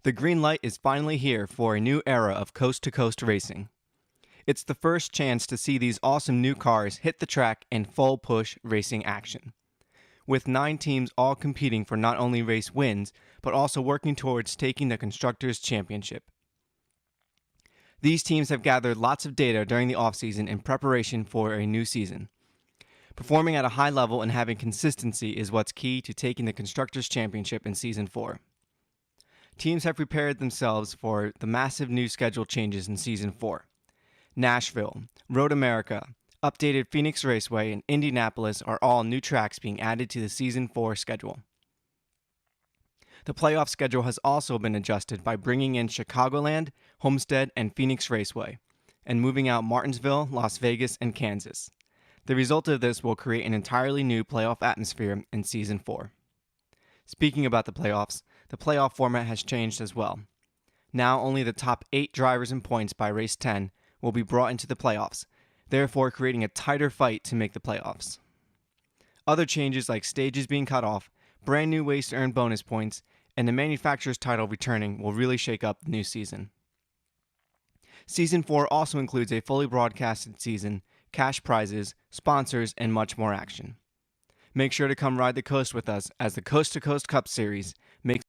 The green light is finally here for a new era of coast-to-coast racing. It's the first chance to see these awesome new cars hit the track in full push racing action. With 9 teams all competing for not only race wins, but also working towards taking the Constructors' Championship. These teams have gathered lots of data during the offseason in preparation for a new season. Performing at a high level and having consistency is what's key to taking the Constructors' Championship in Season 4. Teams have prepared themselves for the massive new schedule changes in Season 4. Nashville, Road America, updated Phoenix Raceway, and Indianapolis are all new tracks being added to the Season 4 schedule. The playoff schedule has also been adjusted by bringing in Chicagoland, Homestead, and Phoenix Raceway, and moving out Martinsville, Las Vegas, and Kansas. The result of this will create an entirely new playoff atmosphere in Season 4. Speaking about the playoff format has changed as well. Now only the top 8 drivers in points by race 10 will be brought into the playoffs, therefore creating a tighter fight to make the playoffs. Other changes like stages being cut off, brand new ways to earn bonus points, and the manufacturer's title returning will really shake up the new season. Season 4 also includes a fully broadcasted season, cash prizes, sponsors, and much more action. Make sure to come ride the coast with us as the Coast to Coast Cup Series makes.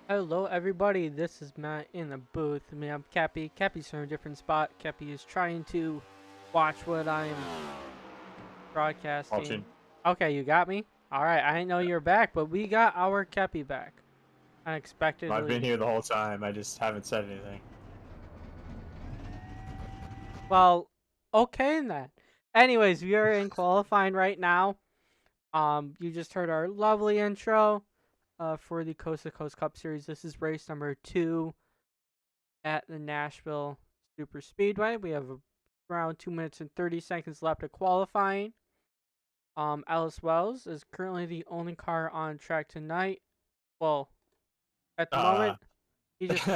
Hello everybody, this is Matt in the booth. I mean, I'm Cappy. Cappy's from a different spot. Cappy is trying to watch what I'm broadcasting. Watching. Okay, you got me? Alright, I didn't know you were back, but we got our Cappy back. Unexpectedly. I've been here the whole time, I just haven't said anything. Well, okay then. Anyways, we are in qualifying right now. You just heard our lovely intro for the Coast to Coast Cup Series. This is race number 2 at the Nashville Super Speedway. We have around 2 minutes and 30 seconds left of qualifying. Alice Wells is currently the only car on track tonight. Well, at the moment, he just.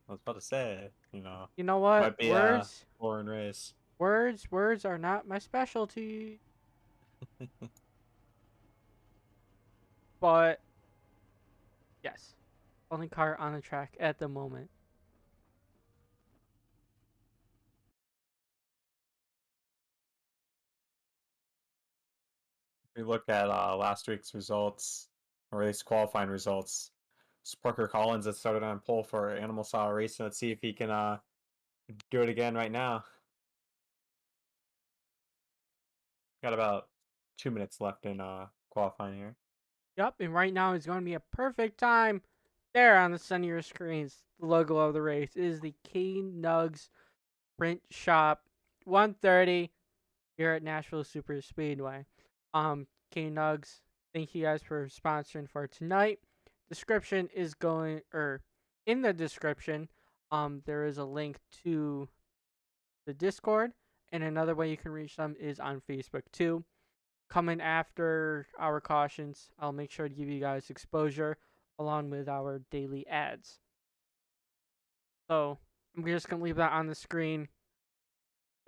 I was about to say, You know what? might be a boring race. Words are not my specialty. But yes, only car on the track at the moment. We look at last week's results, or at least qualifying results. Parker Collins that started on pole for Animal Style Racing. Let's see if he can do it again right now. Got about 2 minutes left in qualifying here. Yep, and right now is going to be a perfect time. There on the center of your screens, the logo of the race is the K-Nugz Print Shop 130 here at Nashville Super Speedway. K-Nugz, thank you guys for sponsoring for tonight. Description is going, in the description, there is a link to the Discord, and another way you can reach them is on Facebook too. Coming after our cautions, I'll make sure to give you guys exposure along with our daily ads. So I'm just going to leave that on the screen,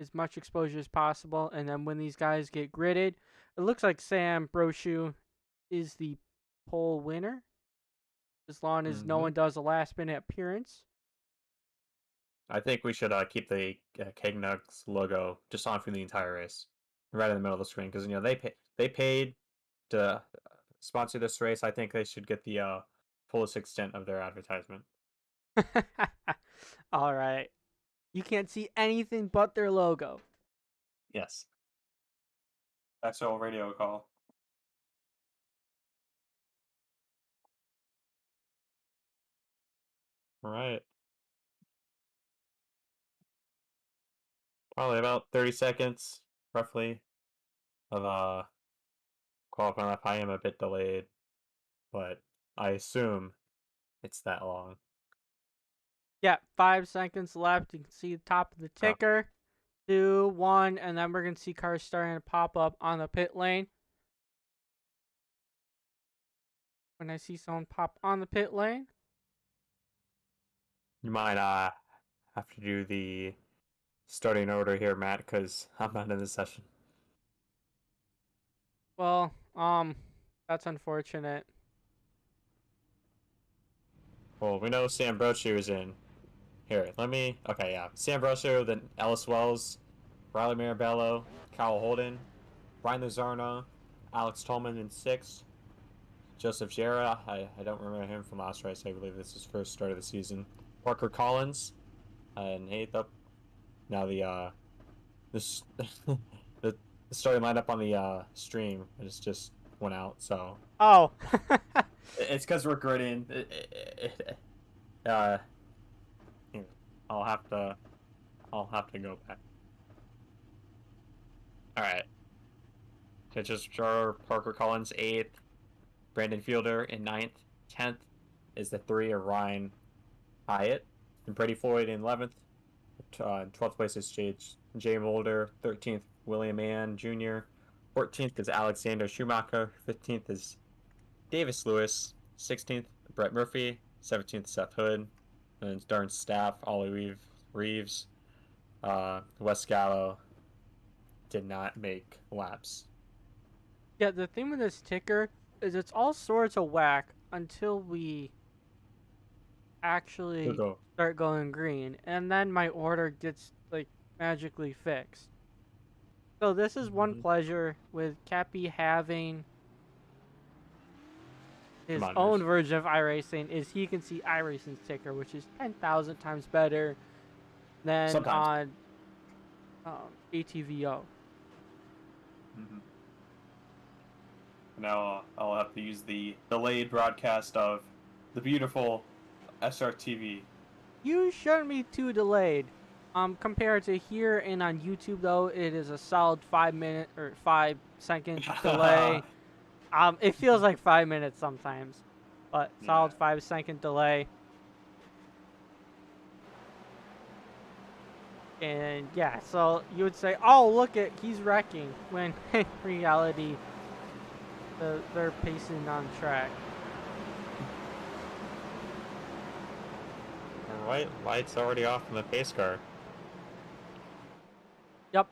as much exposure as possible, and then when these guys get gridded, it looks like Sam Brochu is the pole winner, as long as no one does a last minute appearance. I think we should keep the K-Nugz logo just on for the entire race, right in the middle of the screen, because they paid to sponsor this race. I think they should get the fullest extent of their advertisement. All right, you can't see anything but their logo. Yes, that's our radio call. All right. Probably about 30 seconds, roughly, of qualifying lap. I am a bit delayed, but I assume it's that long. Yeah, 5 seconds left. You can see the top of the ticker. 2, 1, and then we're going to see cars starting to pop up on the pit lane. When I see someone pop on the pit lane, You might have to do the starting order here, Matt, because I'm not in this session. well, That's unfortunate. Well, we know Sam Brochu is in. Here, okay, yeah. Sam Brochu, then Ellis Wells, Riley Mirabello, Kyle Holden, Brian Luzarno, Alex Tolman in 6th, Joseph Jera, I don't remember him from last race. I believe this is his first start of the season. Parker Collins in 8th up. Now this the starting lineup on the stream just went out, so Oh. it's because we're gridding. Uh, I'll have to go back. All right. Just Parker Collins 8th, Brandon Fielder in 9th, 10th is the 3 of Ryan Hyatt, and Brady Floyd in 11th. 12th place is Jay Mulder, 13th William Mann Jr., 14th is Alexander Schumacher, 15th is Davis Lewis, 16th Brett Murphy, 17th Seth Hood, and Darren Staff, Ollie Reeves, Wes Gallo did not make laps. Yeah, the thing with this ticker is it's all sorts of whack until we actually start going green, and then my order gets like magically fixed. So this is one pleasure with Cappy having his own version of iRacing is he can see iRacing's ticker, which is 10,000 times better than Sometimes. on ATVO. Now I'll have to use the delayed broadcast of the beautiful SRTV. You shouldn't be too delayed. Compared to here and on YouTube though, it is a solid 5-minute or 5-second delay. It feels like 5 minutes sometimes, but solid 5-second delay. And yeah, so you would say, "Oh, look at he's wrecking," when in reality, they're pacing on track. White light's already off in the pace car. Yep.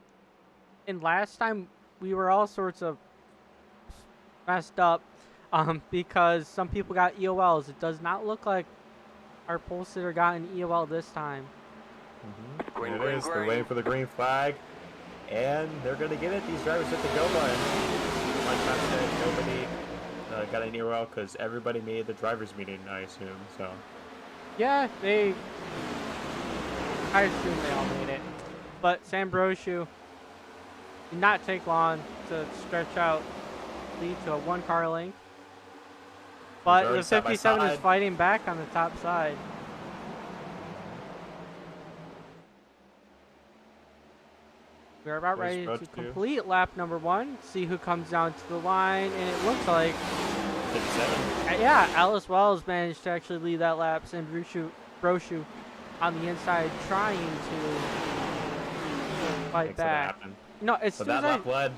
And last time we were all sorts of messed up because some people got EOLs. It does not look like our pole sitter got an EOL this time. Green, it is. They're waiting for the green flag, and they're going to get it. These drivers hit the go button. Like I said, nobody got an EOL because everybody made the drivers meeting, I assume. So. Yeah, I assume they all made it. But Sam Brochu did not take long to stretch out lead to a 1-car length. But the 57 is fighting back on the top side. We're about ready to complete lap number 1, see who comes down to the line, and it looks like 57. Yeah, Alice Wells managed to actually lead that lap. Sam Brochu on the inside trying to fight back. No, as soon as lap led.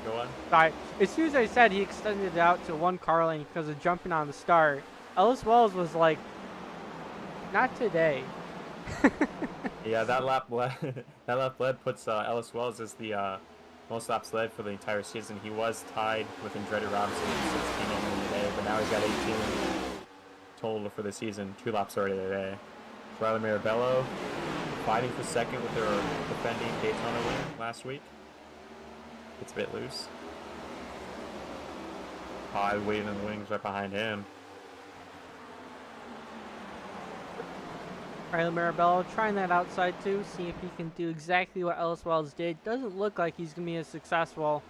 Go on. Sorry. As soon as I said he extended it out to 1-car length because of jumping on the start, Ellis Wells was like, not today. Yeah, that lap led puts Ellis Wells as the most laps led for the entire season. He was tied with Andretti Robinson with 16 only today, but now he's got 18 total for the season. 2 laps already today. Riley Mirabello fighting for second with their defending Daytona win last week. It's a bit loose. High waiting in the wings right behind him. Riley Mirabello trying that outside too, see if he can do exactly what Ellis Wells did. Doesn't look like he's going to be as successful.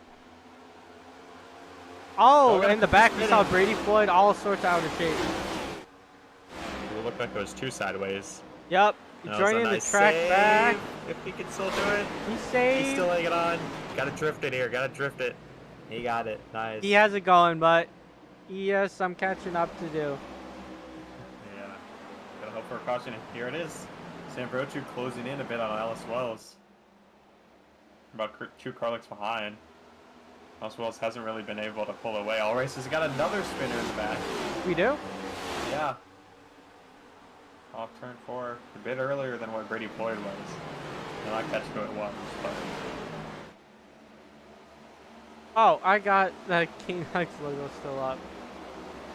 Oh, in the back we saw Brady Floyd all sorts out of shape. It looked like it was 2 sideways. Yep, joining the track back. If he can still do it. He saved. He's still laying it on. Gotta drift it here, gotta drift it. He got it, nice. He has it going, but he has some catching up to do. Gotta hope for a caution. Here it is. Sam Brochu closing in a bit on Ellis Wells. About 2 car lengths behind. Ellis Wells hasn't really been able to pull away. All races got another spinner in the back. We do? Yeah. Off turn 4. A bit earlier than what Brady Floyd was. And I catch who it was, but. Oh, I got the K-Nugz logo still up.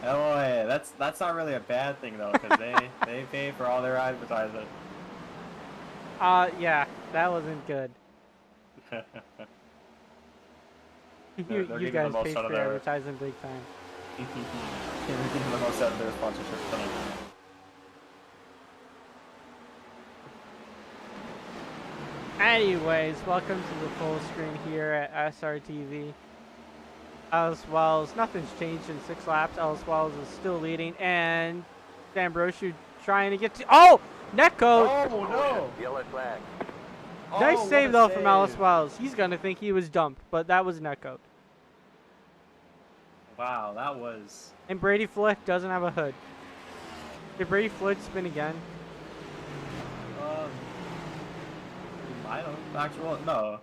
Oh, yeah, that's not really a bad thing though, because they pay for all their advertising. Yeah, that wasn't good. They're You getting the guys most paid out of for their advertising big time. they're getting the most out of their sponsorship tonight. Anyways, welcome to the full screen here at SRTV. As Wells, nothing's changed in 6 laps. Alice Wells is still leading, and Ambrosio trying to get to. Oh! Netcode! Oh no! Yellow flag. Nice Oh, save, what a though, from Alice save. Wells. He's going to think he was dumped, but that was Netcode. Wow, that was. And Brady Flick doesn't have a hood. Did Brady Flick spin again? I don't actually. No,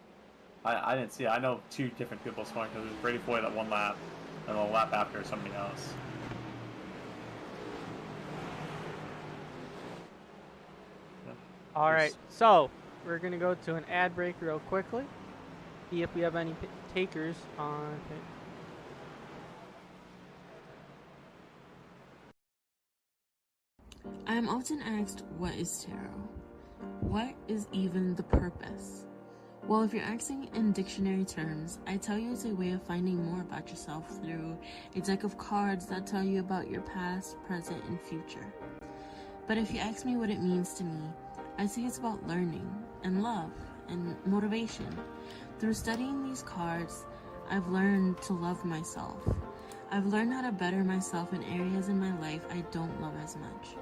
I didn't see it. I know 2 different people swung because it was Brady Floyd at 1 lap, and a lap after somebody else. All right, so we're going to go to an ad break real quickly. See if we have any takers on pit. I am often asked, what is tarot? What is even the purpose? Well, if you're asking in dictionary terms, I tell you it's a way of finding more about yourself through a deck of cards that tell you about your past, present, and future. But if you ask me what it means to me, I say it's about learning and love and motivation. Through studying these cards, I've learned to love myself. I've learned how to better myself in areas in my life I don't love as much.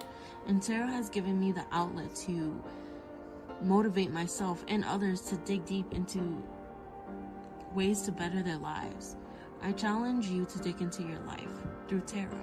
And tarot has given me the outlet to motivate myself and others to dig deep into ways to better their lives. I challenge you to dig into your life through tarot.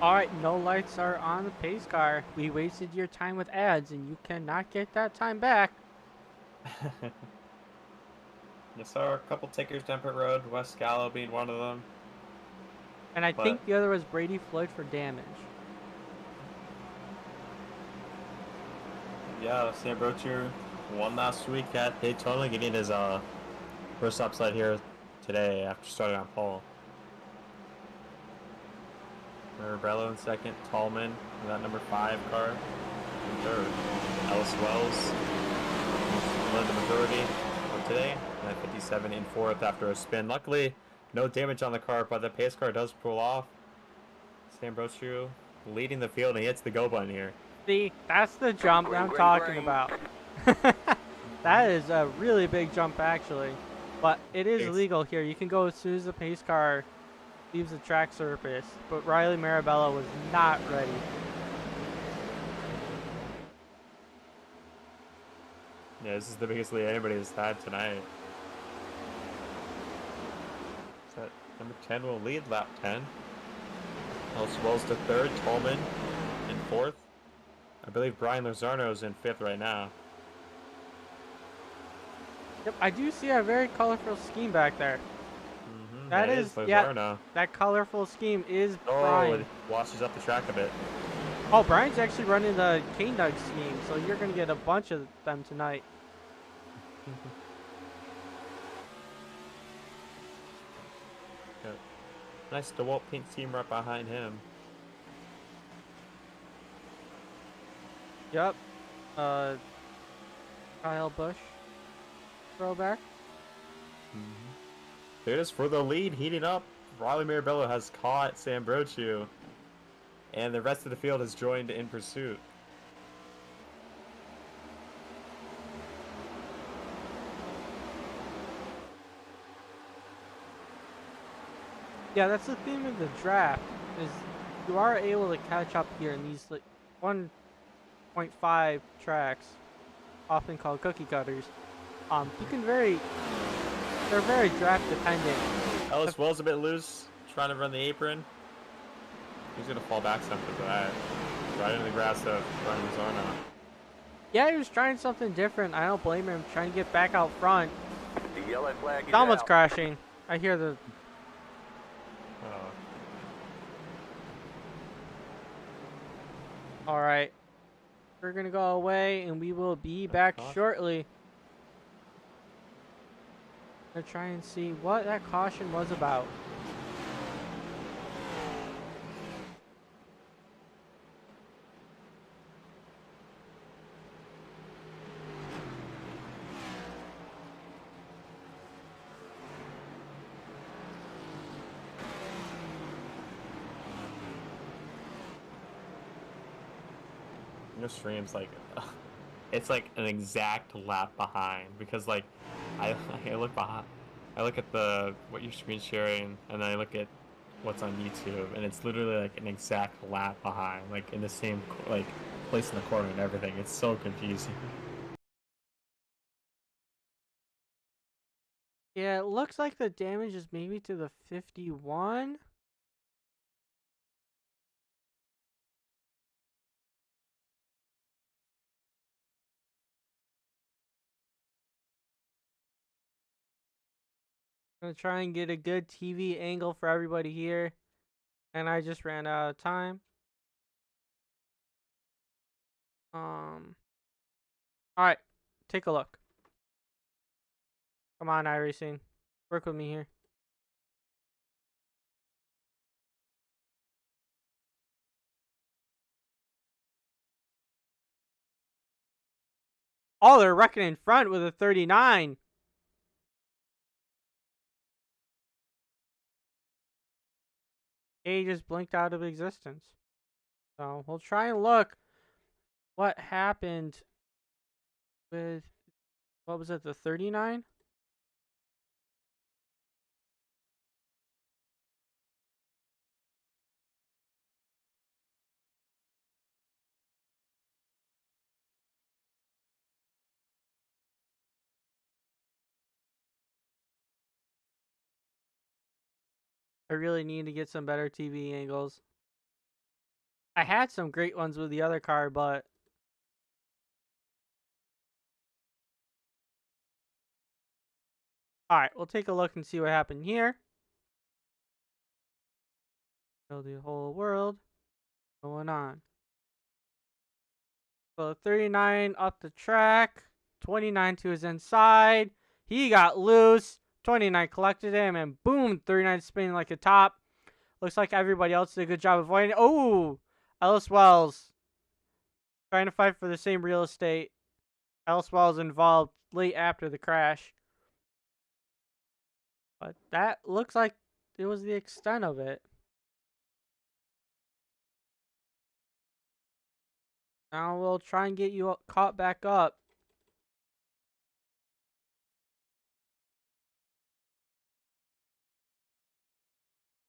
Alright, no lights are on the pace car. We wasted your time with ads, and you cannot get that time back. Yes, there are a couple takers down pit road, West Gallo being one of them. And I think the other was Brady Floyd for damage. Yeah, Sam Brochu won last week at Daytona, getting his first upside here today after starting on pole. Marabello in second, Tallman in that number 5 car in third. Ellis Wells led the majority of today, and at 57 in 4th after a spin. Luckily, no damage on the car, but the pace car does pull off. Sam Brochu leading the field, and he hits the go button here. See, that's the jump that I'm talking about. That is a really big jump, actually. But it is illegal here. You can go as soon as the pace car leaves the track surface. But Riley Marabella was not ready. Yeah, this is the biggest lead anybody has had tonight. Number 10 will lead lap 10. Ellis Wells to third, Tolman in fourth. I believe Brian Lozarno is in fifth right now. Yep, I do see a very colorful scheme back there. That is Lozarno. that colorful scheme is Oh, Brian. it washes up the track a bit. Oh, Brian's actually running the K-Nugz scheme, so you're going to get a bunch of them tonight. Nice DeWalt Pink team right behind him. Yep. Kyle Busch. Throwback. There it is for the lead, heating up. Riley Mirabello has caught Sam Brochu. And the rest of the field has joined in pursuit. Yeah, that's the theme of the draft, is you are able to catch up here in these like 1.5 tracks, often called cookie cutters. You can they're very draft dependent. Ellis Wells a bit loose, trying to run the apron. He's gonna fall back something for that. Right into the grass of Brian Lozarno. Yeah, he was trying something different. I don't blame him, trying to get back out front. The yellow flag is Someone's out. crashing. I hear the... Alright. We're gonna go away and we will be back shortly. To try and see what that caution was about. Streams like it's like an exact lap behind, because like I look behind, I look at the what you're screen sharing, and then I look at what's on YouTube, and it's literally like an exact lap behind, like in the same like place in the corner and everything. It's so confusing. Yeah, it looks like the damage is maybe to the 51. I'm gonna try and get a good TV angle for everybody here. And I just ran out of time. Alright, take a look. Come on, iRacing. Work with me here. Oh, they're wrecking in front with a 39. He just blinked out of existence. So we'll try and look what happened with, what was it, the 39? I really need to get some better TV angles. I had some great ones with the other car, but alright, we'll take a look and see what happened here. Show the whole world going on. So 39 up the track, 29 to his inside. He got loose. 29 collected him, and boom, 39 spinning like a top. Looks like everybody else did a good job avoiding. Oh, Ellis Wells trying to fight for the same real estate. Ellis Wells involved late after the crash. But that looks like it was the extent of it. Now we'll try and get you caught back up.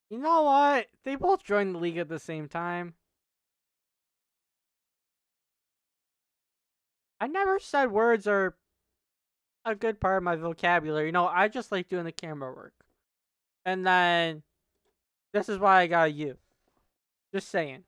You know what? They both joined the league at the same time. I never said words are a good part of my vocabulary. You know, I just like doing the camera work. And then this is why I got a U. Just saying.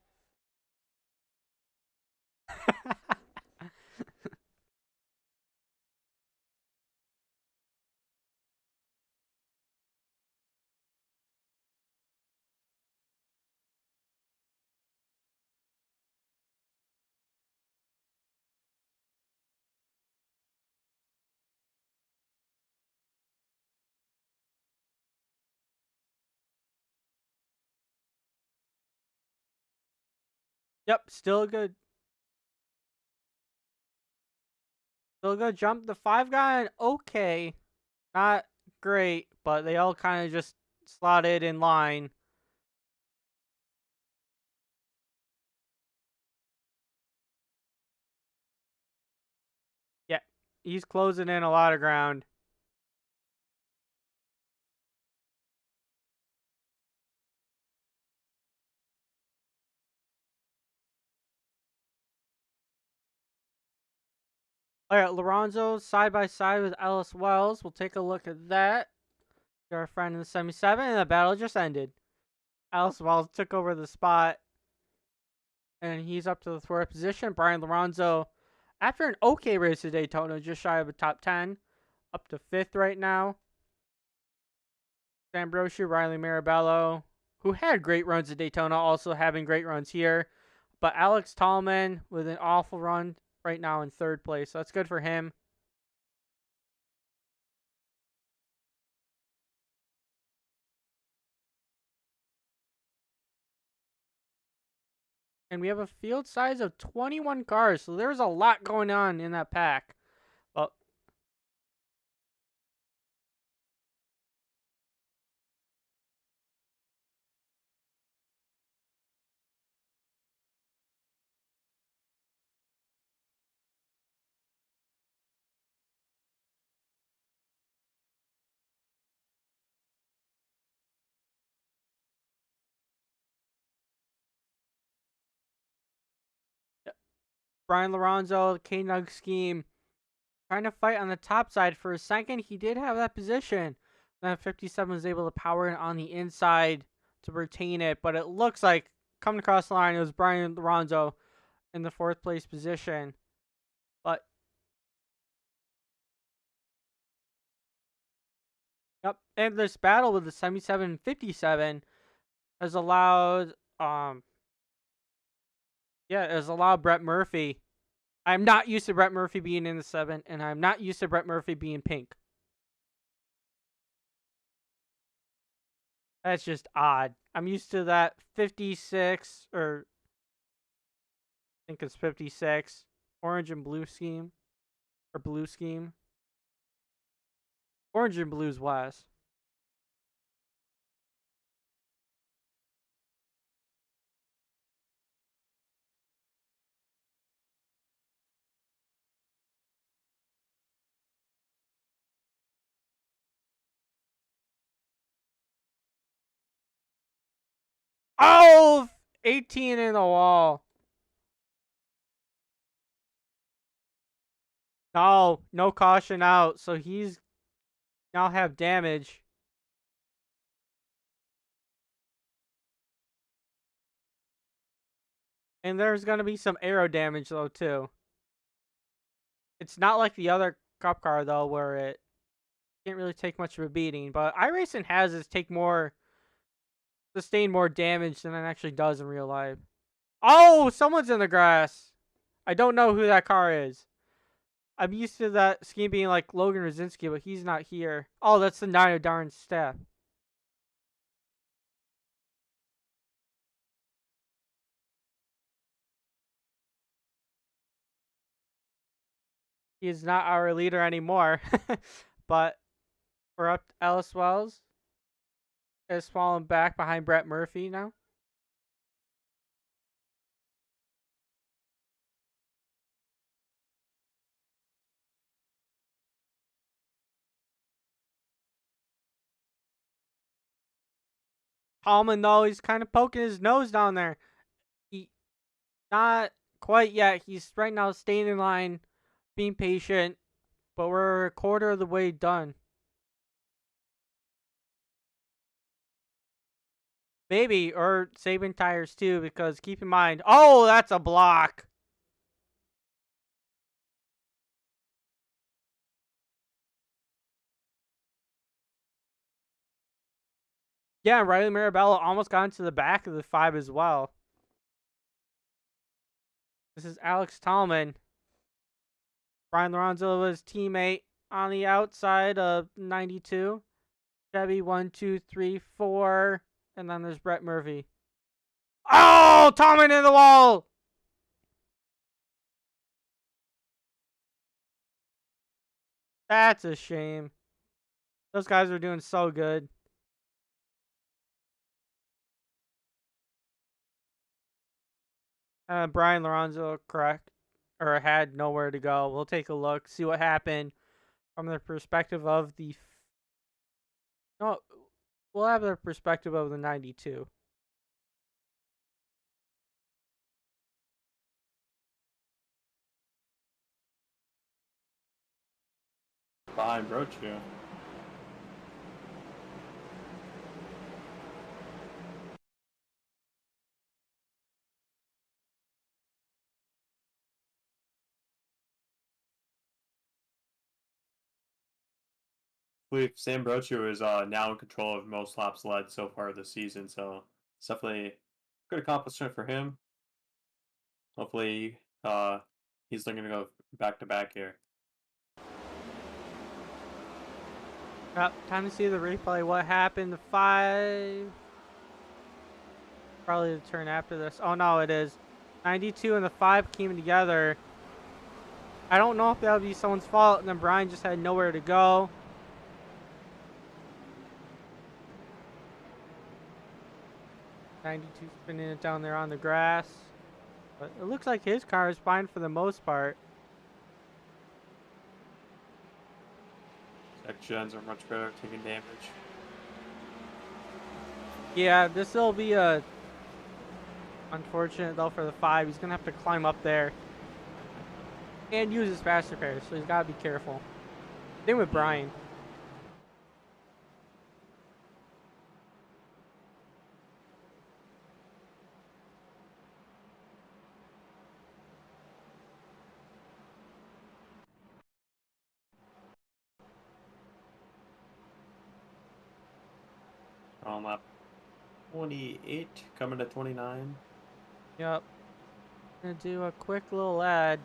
Yep, still a good. Still a good jump. The 5 got an okay. Not great, but they all kind of just slotted in line. Yeah, he's closing in a lot of ground. All right, Lorenzo side by side with Ellis Wells. We'll take a look at that. Our friend in the 77, and the battle just ended. Ellis Wells took over the spot, and he's up to the 4th position. Brian Lorenzo, after an okay race at Daytona, just shy of a top 10, up to 5th right now. Ambrosio, Riley Marabello, who had great runs at Daytona, also having great runs here. But Alex Tallman with an awful run right now in 3rd place. So that's good for him. And we have a field size of 21 cars. So there's a lot going on in that pack. Well, Brian Lorenzo, K-Nugz scheme, trying to fight on the top side for a second. He did have that position. Then 57 was able to power it on the inside to retain it. But it looks like coming across the line, it was Brian Lorenzo in the 4th place position. But yep, and this battle with the 77 and 57 has allowed Brett Murphy. I'm not used to Brett Murphy being in the 7, and I'm not used to Brett Murphy being pink. That's just odd. I'm used to that 56, or I think it's 56, orange and blue scheme, or blue scheme. Orange and blue's West. Oh, 18 in the wall. No caution out, so he's now have damage. And there's going to be some aero damage, though, too. It's not like the other Cup car, though, where it can't really take much of a beating. But iRacing has it sustain more damage than it actually does in real life. Oh, someone's in the grass. I don't know who that car is. I'm used to that scheme being like Logan Rosinski, but he's not here. Oh, that's the Nino Darn staff. He is not our leader anymore. But we're up to Ellis Wells. Is falling back behind Brett Murphy now. Tallman, though, he's kind of poking his nose down there. He not quite yet. He's right now staying in line, being patient, but we're a quarter of the way done. Maybe, or Saban tires too, because keep in mind, oh, that's a block. Yeah, Riley Marabella almost got into the back of the 5 as well. This is Alex Tallman. Brian Lorenzo was teammate on the outside of 92. Chevy 1, 2, 3, 4. And then there's Brett Murphy. Oh, Tallman in the wall! That's a shame. Those guys were doing so good. Brian Lorenzo correct, or had nowhere to go. We'll take a look, see what happened from the perspective of the. No, we'll have the perspective of the 92. Behind Brochu. I believe Sam Brochu is now in control of most laps led so far this season, so it's definitely a good accomplishment for him. Hopefully, he's looking to go back to back here. Yep, time to see the replay. What happened? The 5. Probably the turn after this. Oh no, it is. 92 and the 5 came together. I don't know if that would be someone's fault, and then Brian just had nowhere to go. '92 spinning it down there on the grass. But it looks like his car is fine for the most part. Tech gens are much better at taking damage. Yeah, this will be a unfortunate though for the 5. He's gonna have to climb up there and use his fast repair, so he's gotta be careful. Same with Brian. Lap 28, coming to 29. Yep. Gonna do a quick little ad.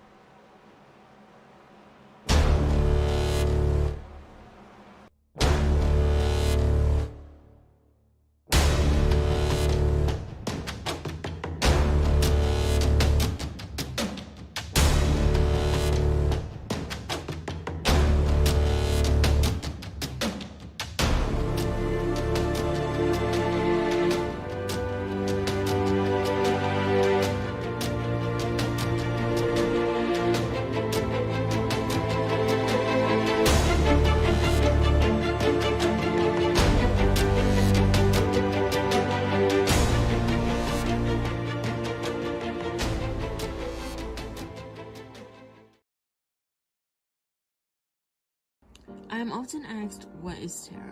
I am often asked, what is tarot?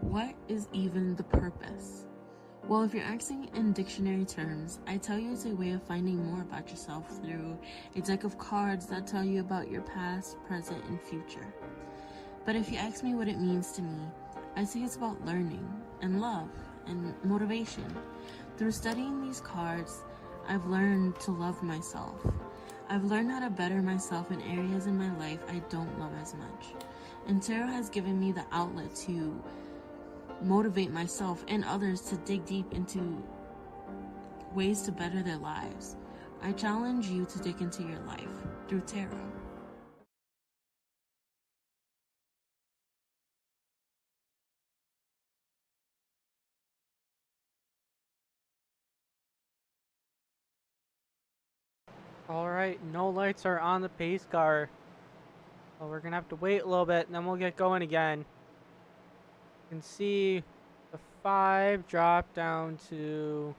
What is even the purpose? Well, if you're asking in dictionary terms, I tell you it's a way of finding more about yourself through a deck of cards that tell you about your past, present, and future. But if you ask me what it means to me, I say it's about learning and love and motivation. Through studying these cards, I've learned to love myself. I've learned how to better myself in areas in my life I don't love as much. And tarot has given me the outlet to motivate myself and others to dig deep into ways to better their lives. I challenge you to dig into your life through tarot. Alright, no lights are on the pace car. So we're gonna have to wait a little bit and then we'll get going again. You can see the 5 drop down to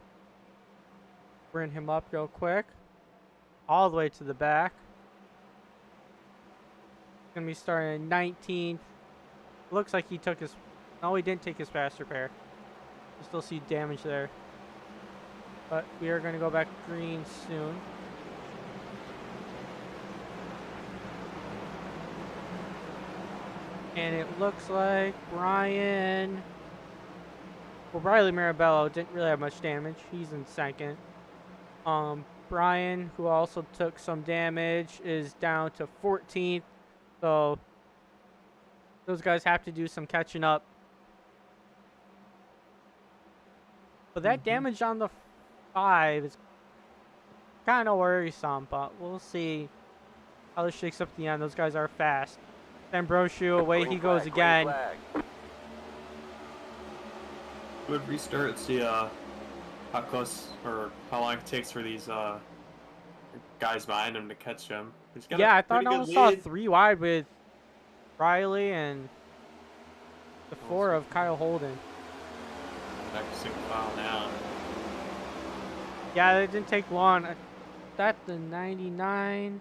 bring him up real quick. All the way to the back. Gonna be starting at 19th. Looks like he took his. No, he didn't take his fast repair. You still see damage there. But we are going to go back green soon. And it looks like Brian... Well, Riley Marabello didn't really have much damage. He's in second. Brian, who also took some damage, is down to 14th. So those guys have to do some catching up. But that damage on the 5 is kind of worrisome, but we'll see how this shakes up at the end. Those guys are fast. Ambrosio, away he goes again. Would restart and see how close or how long it takes for these guys behind him to catch him. He's got Yeah, a I thought I pretty good almost saw lead. 3 wide with Riley and the 4 of Kyle Holden. Back to single file now. Yeah, it didn't take long. That's the 99.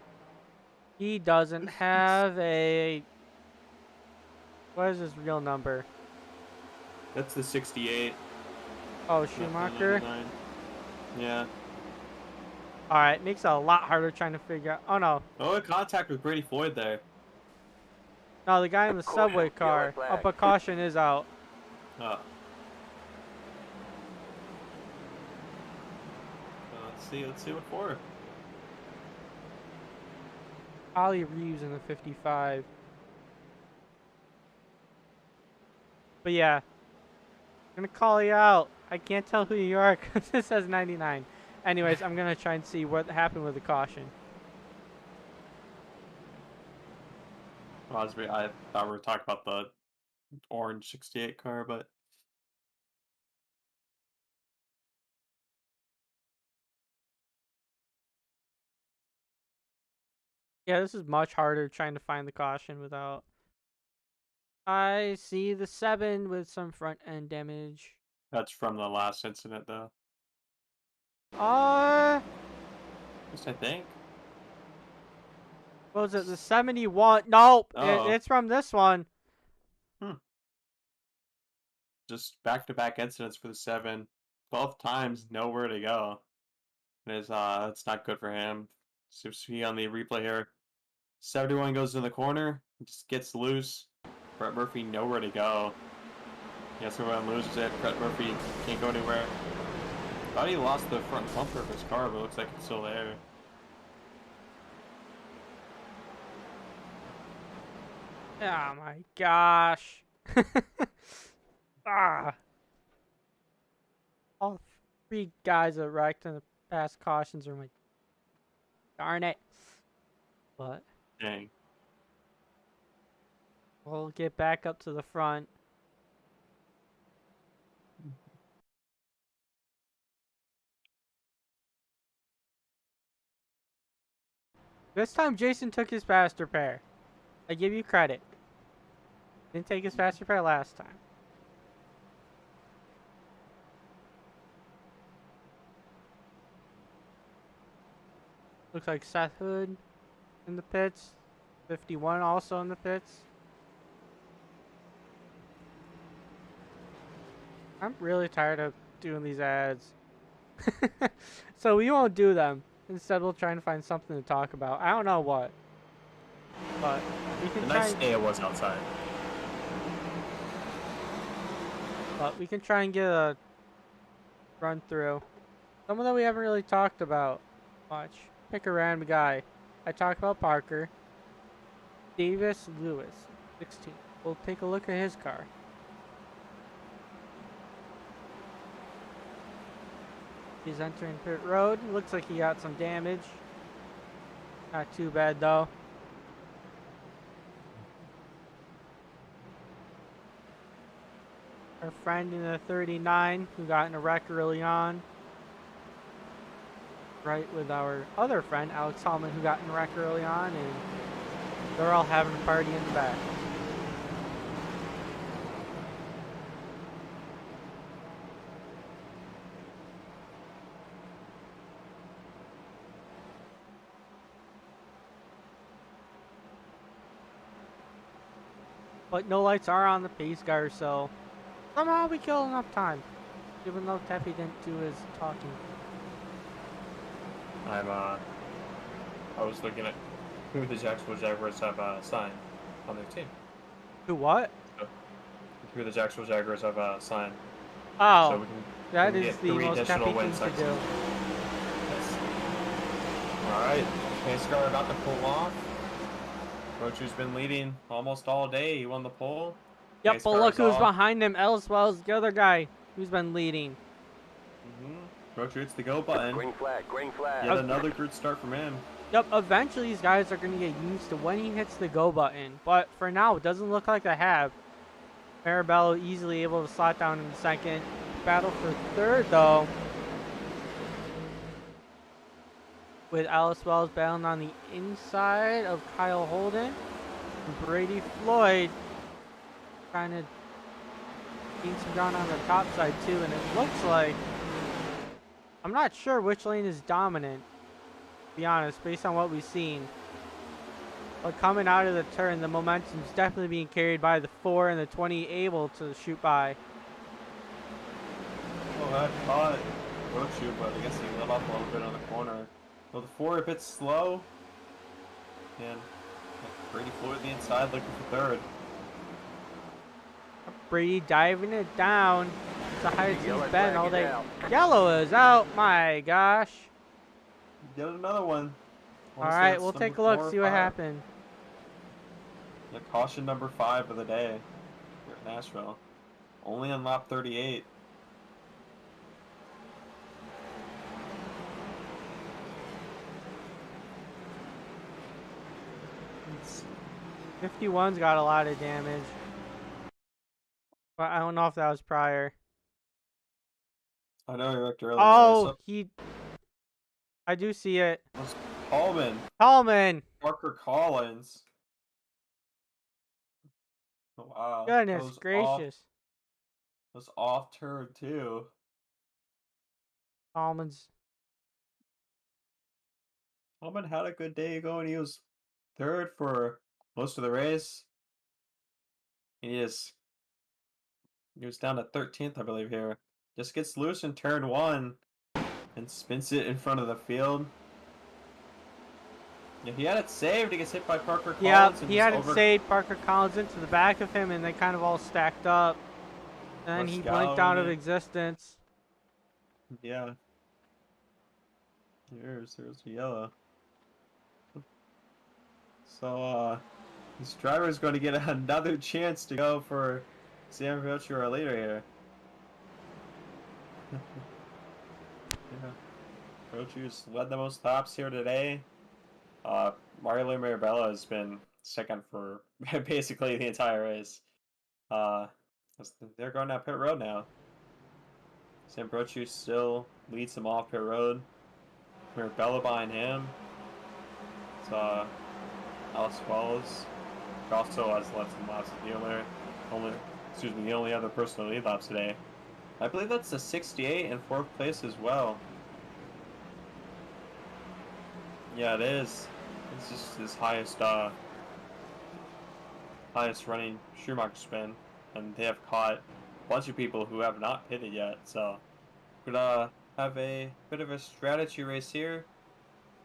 He doesn't have a... What is his real number? That's the 68. Oh, not the Schumacher. 99. Yeah. Alright, makes it a lot harder trying to figure out... Oh, no. Oh, a contact with Brady Floyd there. No, the guy in the subway car. Oh, but caution is out. Oh. Let's see what for. Ollie Reeves in the 55. But yeah. I'm gonna call you out. I can't tell who you are because it says 99. Anyways, I'm gonna try and see what happened with the caution. I thought we were talking about the orange 68 car, but Yeah, this is much harder trying to find the caution without... I see the 7 with some front end damage. that's from the last incident, though. Just I think. What was it? The 71? Nope. Oh. It's from this one. Just back-to-back incidents for the 7. 12 times, nowhere to go. And it's not good for him. So see on the replay here. 71 goes in the corner, just gets loose. Brett Murphy nowhere to go. Yes, everyone loses it. Brett Murphy can't go anywhere. Thought he lost the front bumper of his car, but it looks like it's still there. Oh my gosh. All 3 guys that wrecked in the past cautions are like, darn it. But Dang. we'll get back up to the front. This time Jason took his fast repair. I give you credit. Didn't take his fast repair last time. Looks like Seth Hood in the pits. 51 also in the pits. I'm really tired of doing these ads. So we won't do them. Instead, we'll try and find something to talk about. I don't know what. But we can The try. nice day it was outside. But we can try and get a run through. Someone that we haven't really talked about much. Pick a random guy. I talked about Parker. Davis Lewis, 16. We'll take a look at his car. He's entering pit road. Looks like he got some damage. Not too bad though. Our friend in the 39 who got in a wreck early on. Right with our other friend, Alex Hallman, who got in a wreck early on, and they're all having a party in the back. But no lights are on the pace car, so somehow we kill enough time. Even though Teppy didn't do his talking. I was looking at who the Jacksonville Jaguars have signed on their team. Who what? So, who the Jacksonville Jaguars have signed. So Oh, we can that is get the 3 most additional Teppy thing wins to next do. season. Yes. Alright, pace car about to pull off. Rochu's been leading almost all day. He won the pole. Yep, Pace but car look is who's off. behind him as well as the other guy who's been leading. Rochu hits the go button. Green flag, green flag. Yet another good start from him. Yep, eventually these guys are going to get used to when he hits the go button. But for now, it doesn't look like they have. Marabello easily able to slot down in the second. Battle for third, though. With Alice Wells battling on the inside of Kyle Holden. And Brady Floyd trying to gain some ground on the top side, too. And it looks like... I'm not sure which lane is dominant, to be honest, based on what we've seen. But coming out of the turn, the momentum's definitely being carried by the 4 and the 20 able to shoot by. Oh, that caught Rochu, but I guess he let off a little bit on the corner. Well, the 4 a bit slow. And Brady Floyd the inside looking for third. Brady diving it down. It's the highest Yellow he's been flag all is day. out. Yellow is out. My gosh. Get another one. All right, we'll take a look, see what happened. The caution number 5 of the day here at Nashville. Only on lap 38. Let's see. 51's got a lot of damage. But I don't know if that was prior. I know he wrecked earlier. Oh, I do see it. was Coleman. Tallman. Parker Collins. Oh, wow. Goodness That was gracious. was off turn too. Tallman's. Coleman had a good day going. He was third for most of the race. He was down to 13th, I believe, here. Just gets loose in turn 1 and spins it in front of the field. Yeah, he had it saved. He gets hit by Parker Collins. Yeah, and he just had it saved Parker Collins into the back of him, and they kind of all stacked up. And then he blinked out of existence. Yeah. There's the yellow. So, this driver is going to get another chance to go for Sam Vilcher or later here. Yeah. Vilcher's led the most laps here today. Mario Mirabella has been second for basically the entire race. They're going down pit road now. Sam Brochu still leads them off pit road. Mirabella behind him. It's Alice Wells also has led some laps. The only other person to lead laps today. I believe that's the 68 in 4th place as well. Yeah, it is. It's just his highest running Schumacher spin, and they have caught a bunch of people who have not pitted yet. So we're gonna have a bit of a strategy race here.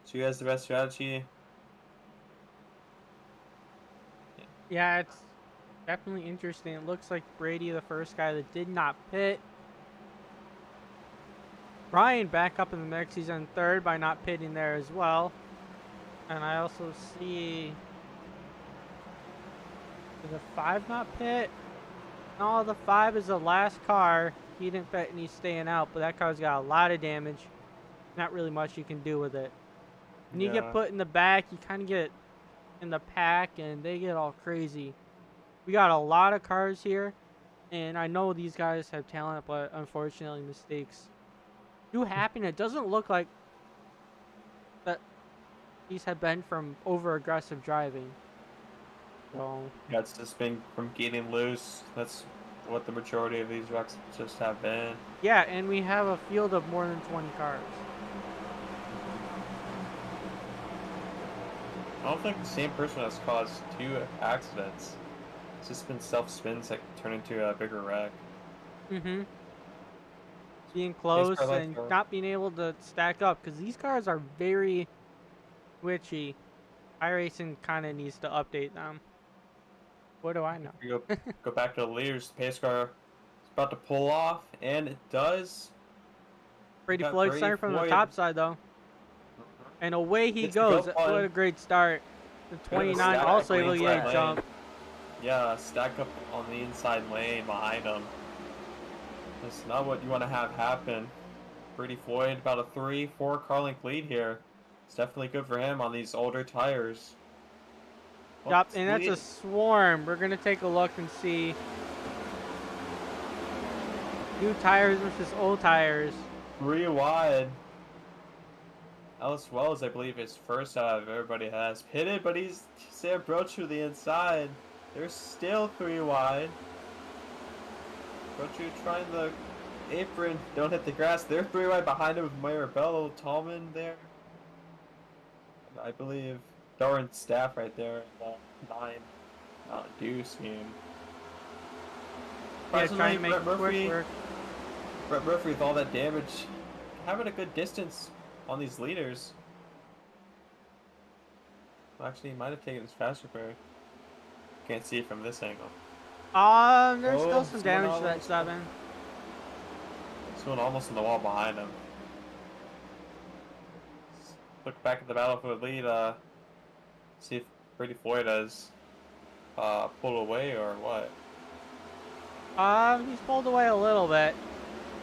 So who has the best strategy? Yeah, it's definitely interesting. It looks like Brady, the first guy that did not pit. Ryan back up in the mix. He's in third by not pitting there as well. And I also see... Did the 5 not pit? No, the 5 is the last car. He didn't pit and he's staying out, but that car's got a lot of damage. Not really much you can do with it. When you get put in the back, you kind of get in the pack and they get all crazy. We got a lot of cars here, and I know these guys have talent, but unfortunately mistakes do happen. It doesn't look like that these have been from over aggressive driving. So Yeah, it's just been from getting loose. That's what the majority of these wrecks just have been. yeah, and we have a field of more than 20 cars. I don't think the same person has caused 2 accidents. It's just been self spins that turn into a bigger wreck. Mm-hmm. being close car and not being able to stack up because these cars are very twitchy. iRacing kind of needs to update them. What do I know? You go back to the leaders. The pace car is about to pull off, and it does. Brady Got Floyd Brady starting from the Floyd. top side though, and away he Gets the go goes. play. What a great start! The Bit of a 29 stack also up able to inside get a lane. jump. Yeah, stack up on the inside lane behind him. That's not what you want to have happen. Brady Floyd about a 3-4 car length lead here. It's definitely good for him on these older tires. Yep, and that's a swarm. We're gonna take a look and see new tires versus old tires. 3 wide. Alice Wells, I believe, is first out of everybody has pitted, but he's Sam Broach to the inside. They're still 3 wide. Broach trying the apron, don't hit the grass. They're 3 wide behind him with Mirabello, Tallman there. I believe Darren Staff right there in the 9 deuce game. Yeah, Surprisingly, trying to make Brett quick Murphy, work. Brett Murphy with all that damage, having a good distance on these leaders. Well, actually, he might have taken his fast repair. Can't see it from this angle. There's still some someone damage to that almost- 7. Someone almost in the wall behind him. Look back at the battle for the lead. See if Brady Floyd has pulled away or what. He's pulled away a little bit.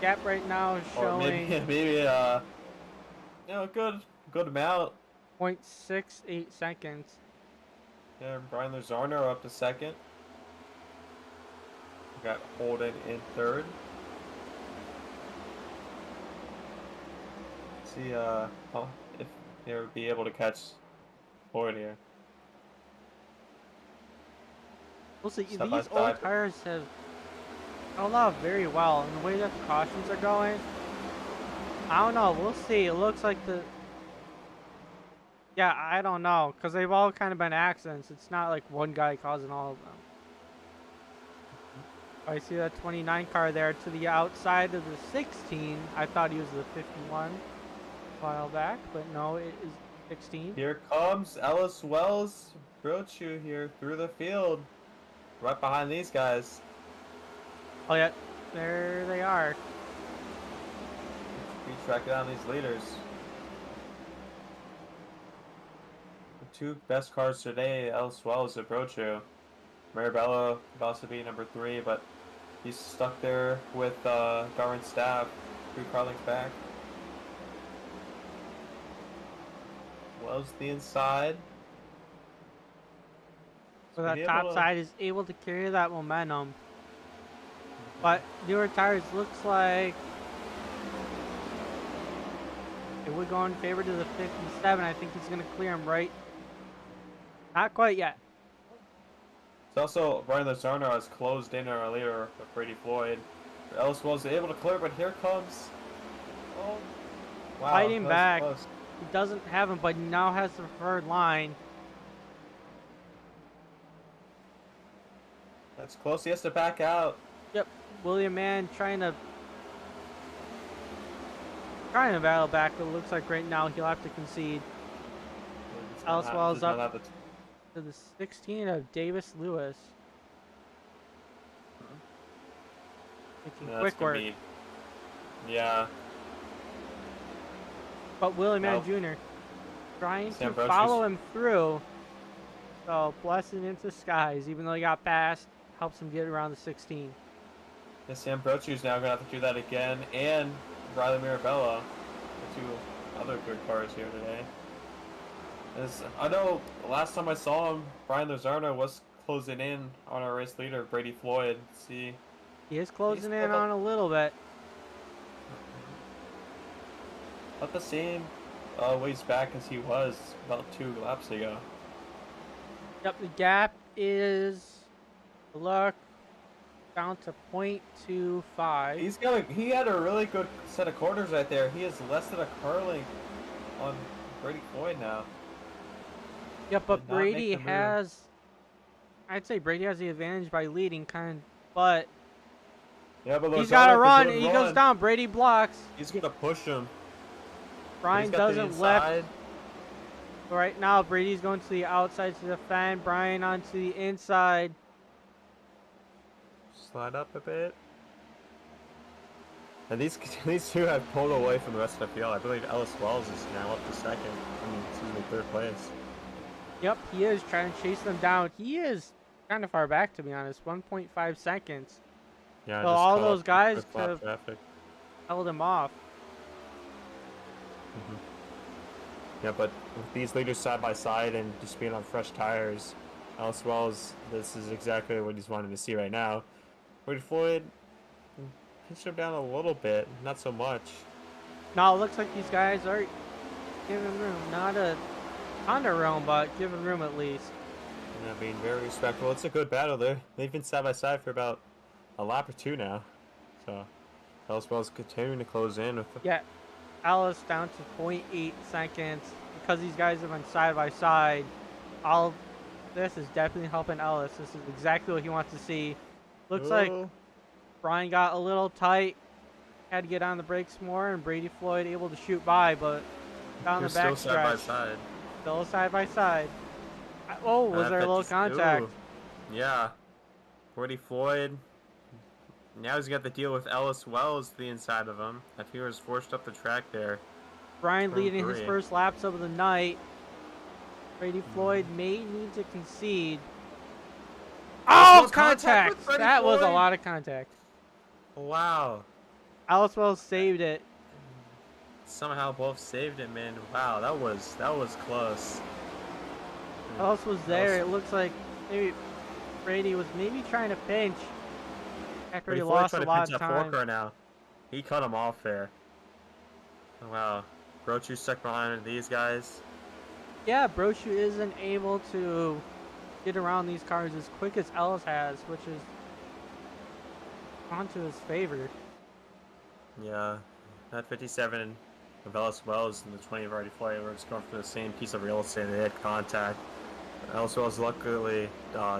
Gap right now is Or showing maybe good amount. 0.68 seconds. Yeah, Brian Lozarno up to second. We got Holden in third. See if they'll be able to catch Floyd here. We'll see. Side by These side. old tires have held out very well, and the way that the cautions are going, I don't know. We'll see. It looks like the I don't know, because they've all kind of been accidents. It's not like one guy causing all of them. I see that 29 car there to the outside of the 16. I thought he was the 51 a while back, but no, it is 16. Here comes Ellis Wells, Brochu here through the field, right behind these guys. Oh yeah, there they are. We track down these leaders. The 2 best cars today, Ellis Wells and Brochu. Marabella could also be number 3, but he's stuck there with Darren Staff, 3 car lengths back. Wells the inside. So that top side is able to carry that momentum. But newer tires looks like it would go in favor to the 57. I think he's going to clear him right. Not quite yet. It's also Brian Lozarno has closed in earlier with Brady Floyd. Ellis Wells able to clear, but here comes. Oh, wow! Fighting that was back. close. He doesn't have him, but he now has the preferred line. That's close. He has to back out. Yep, William Mann trying to battle back, but it looks like right now he'll have to concede. Ellis Wells up to the 16 of Davis Lewis. Making quick work. Yeah. But William Mann Nope. Jr. trying to Sam Brochu's- follow him through. So blessing in disguise, even though he got past, helps him get around the 16. Yeah, Sam Brochu's now going to have to do that again, and Riley Mirabella, the 2 other good cars here today. I know last time I saw him, Brian Lozarno was closing in on our race leader, Brady Floyd. See, He is closing He's in still on a little bit. not the same ways back as he was about 2 laps ago. Yep, the gap is, look, down to 0.25. He had a really good set of quarters right there. He is less than a car length on Brady Floyd now. Yeah, but did not make Brady the move. has, I'd say Brady has the advantage by leading, but, 'Cause, I don't know, we'll see. It looks like right now he'll have to do that again. He doesn't have him, but he now has the preferred line. Yep, but Brady has, I'd say Brady has the advantage by leading, but, Yeah, but He's got to Lozano run. could He goes run. down. Brady blocks. He's gonna push him. But Brian he's got the doesn't lift. inside. Right now, Brady's going to the outside to defend. Brian onto the inside. Slide up a bit. And these two have pulled away from the rest of the field. I believe Ellis Wells is now up to second. Third place. Yep, he is trying to chase them down. He is kind of far back, to be honest. 1.5 seconds. Yeah, So just all caught those up guys with could have traffic. held him off. Yeah, but with these leaders side by side and just being on fresh tires, Ellis Wells, this is exactly what he's wanting to see right now. Brady Floyd pitched him down a little bit, not so much. Now it looks like these guys are giving room. Not a ton of room, but giving room at least. Yeah, being very respectful. It's a good battle there. They've been side by side for about a lap or two now. So Ellis Wells continuing to close in with Yeah, Alice down to 0.8 seconds. Because these guys have been side by side, all this is definitely helping Ellis. This is exactly what he wants to see. Looks like Brian got a little tight, had to get on the brakes more, and Brady Floyd able to shoot by, but down the back still side by stretch, side. still side by side. Oh, was there a little contact? Yeah. Brady Floyd. Now he's got to deal with Ellis Wells to the inside of him. If he was forced up the track there. Brian Turn leading his 3. first laps of the night. Brady Floyd may need to concede. Oh, was contact with contact! Brady That was a Floyd? lot of contact. Wow. Alice Wells saved it. Somehow both saved it, man. Wow, that was close. Alice was there. It looks like maybe Brady was maybe trying to pinch after Brady he Floyd lost trying a to lot pinch of that time. forker now. He cut him off there. Wow. Brochu stuck behind these guys. Yeah, Brochu isn't able to get around these cars as quick as Ellis has, which is onto his favor. Yeah. That 57 of Ellis Wells and the 20 of Brady Floyd were just going for the same piece of real estate. They had contact. Ellis Wells luckily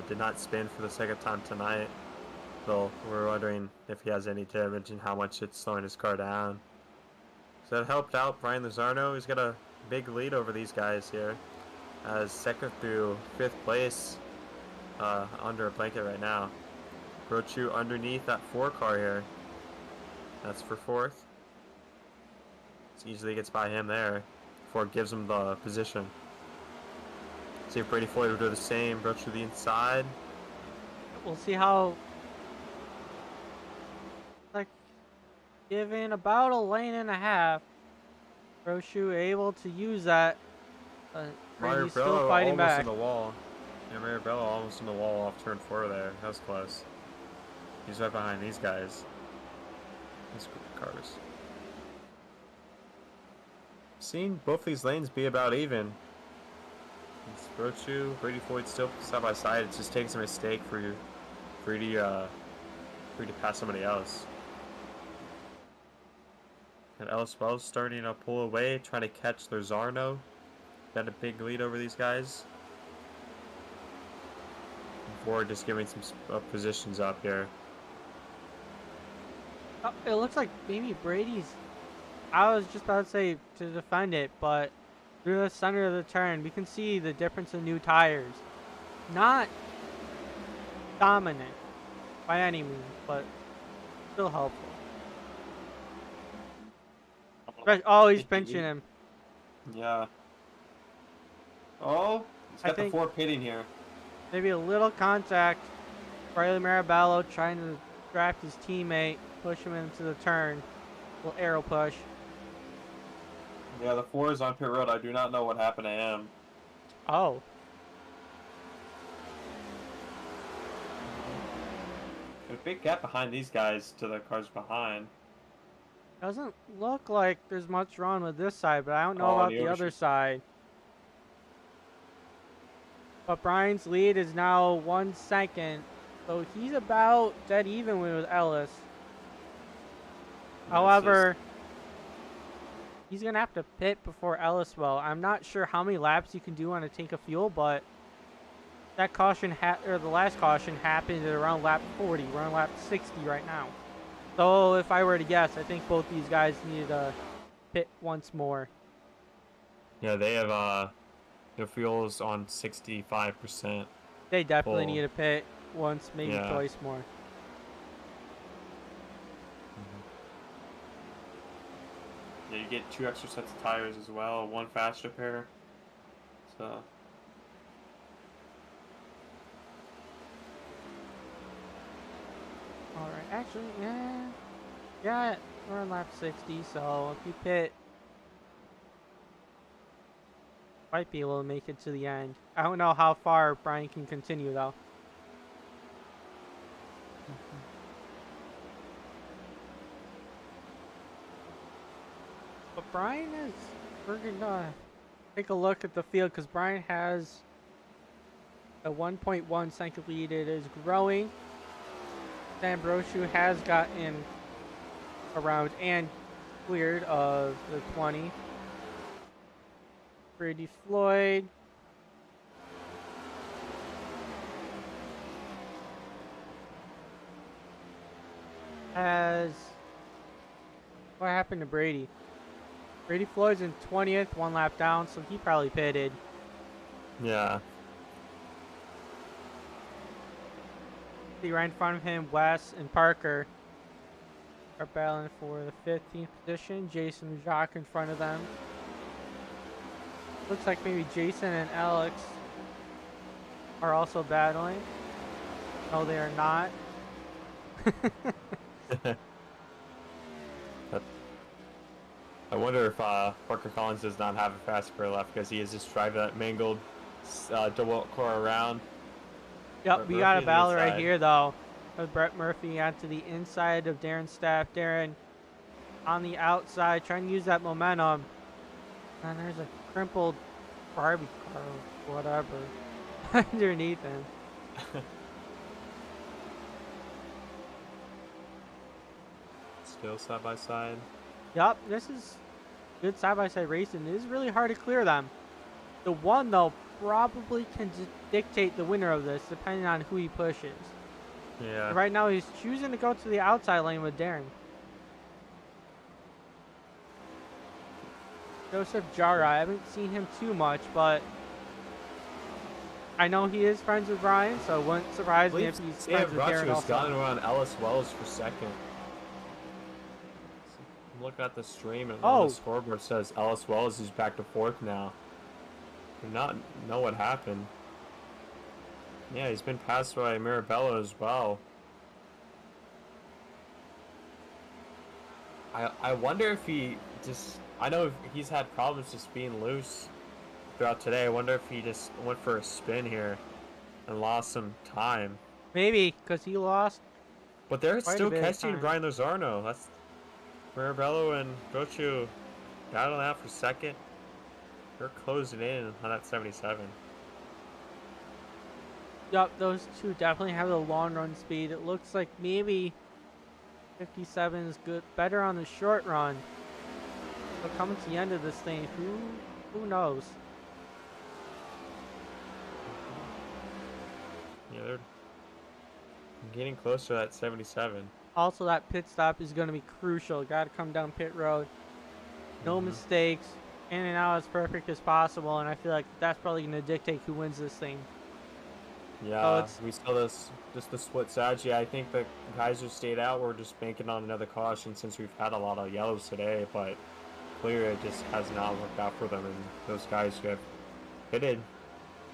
did not spin for the second time tonight. So we're wondering if he has any damage and how much it's slowing his car down. So that helped out Brian Lozano. He's got a big lead over these guys here. As second through fifth place under a blanket right now. Brochu underneath that 4 car here. That's for fourth. So easily gets by him there before it gives him the position. See if Brady Floyd will do the same. Brochu the inside. We'll see how. Like, given about a lane and a half, Brochu able to use that. Brady's still fighting almost back. in the wall. Yeah, Marabella almost in the wall off turn 4 there. That was close. He's right behind these guys. These cars. Seen both these lanes be about even. It's Brochu, Brady Floyd still side by side. It just takes a mistake for you to pass somebody else. And Ellis Wells starting to pull away, trying to catch Lozano. Got a big lead over these guys. Ford just giving some positions up here. It looks like maybe Brady's. I was just about to say to defend it, but through the center of the turn, we can see the difference in new tires. Not dominant by any means, but still helpful. Oh, he's pinching him. Yeah. Oh, he's I got the think- 4 pitting here. Maybe a little contact. Riley Marabello trying to draft his teammate, push him into the turn. Little arrow push. Yeah, the 4 is on pit road. I do not know what happened to him. Oh. There's a big gap behind these guys to the cars behind. Doesn't look like there's much wrong with this side, but I don't know Oh, about the the overshoot. other side. But Brian's lead is now 1 second, so he's about dead even with Ellis. However, he's going to have to pit before Ellis will. I'm not sure how many laps you can do on a tank of fuel, but that caution, or the last caution happened at around lap 40. We're on lap 60 right now. So if I were to guess, I think both these guys need to pit once more. Yeah, they have their fuel's on 65%. They definitely Full. need to pit once, maybe Yeah. twice more. Yeah, you get 2 extra sets of tires as well, 1 faster pair. So All right, actually, yeah, we're on lap 60, so if you pit, might be able to make it to the end. I don't know how far Brian can continue though. But Brian is, we're gonna take a look at the field because Brian has a 1.1 second lead. It is growing. Sam Brochu has gotten around and cleared of the 20. Brady Floyd has, what happened to Brady? Brady Floyd's in 20th, 1 lap down, so he probably pitted. yeah. See right in front of him, Wes and Parker are battling for the 15th position. Jason and Jacques in front of them. Looks like maybe Jason and Alex are also battling. No, they are not. I wonder if Parker Collins does not have a fast pair left because he has just drive that mangled double core around. Yep, Brett we Murphy got a on the battle right inside. here though. With Brett Murphy onto the inside of Darren's staff. Darren on the outside trying to use that momentum. And there's a crumpled Barbie car or whatever underneath him. Still side by side. Yup, this is good side-by-side racing. It is really hard to clear them. The one, though, probably can dictate the winner of this, depending on who he pushes. Yeah. Right now, he's choosing to go to the outside lane with Darren. Joseph Jara, I haven't seen him too much, but I know he is friends with Brian, so it wouldn't surprise me if he's Sam friends with Darren Brochu has gotten also. around Ellis Wells for second. I'm looking at the stream and Oh. on the scoreboard says Ellis Wells is back to 4th now. Do not know what happened. Yeah, he's been passed by Mirabella as well. I wonder if he just, I know he's had problems just being loose throughout today. I wonder if he just went for a spin here and lost some time. Maybe, because he lost. But they're Quite a still bit of catching time. Brian Lozarno. That's Mirabello and Brochu battling out for second. They're closing in on that 77. Yup, those two definitely have the long run speed. It looks like maybe 57 is good, better on the short run. But coming to the end of this thing, who knows? Yeah, they're getting closer to that 77. Also, that pit stop is going to be crucial. Got to come down pit road. No mistakes. In and out as perfect as possible. And I feel like that's probably going to dictate who wins this thing. Yeah, we saw this, just the split strategy. I think the guys who stayed out were just banking on another caution since we've had a lot of yellows today, but clearly it just has not worked out for them. And those guys who have pitted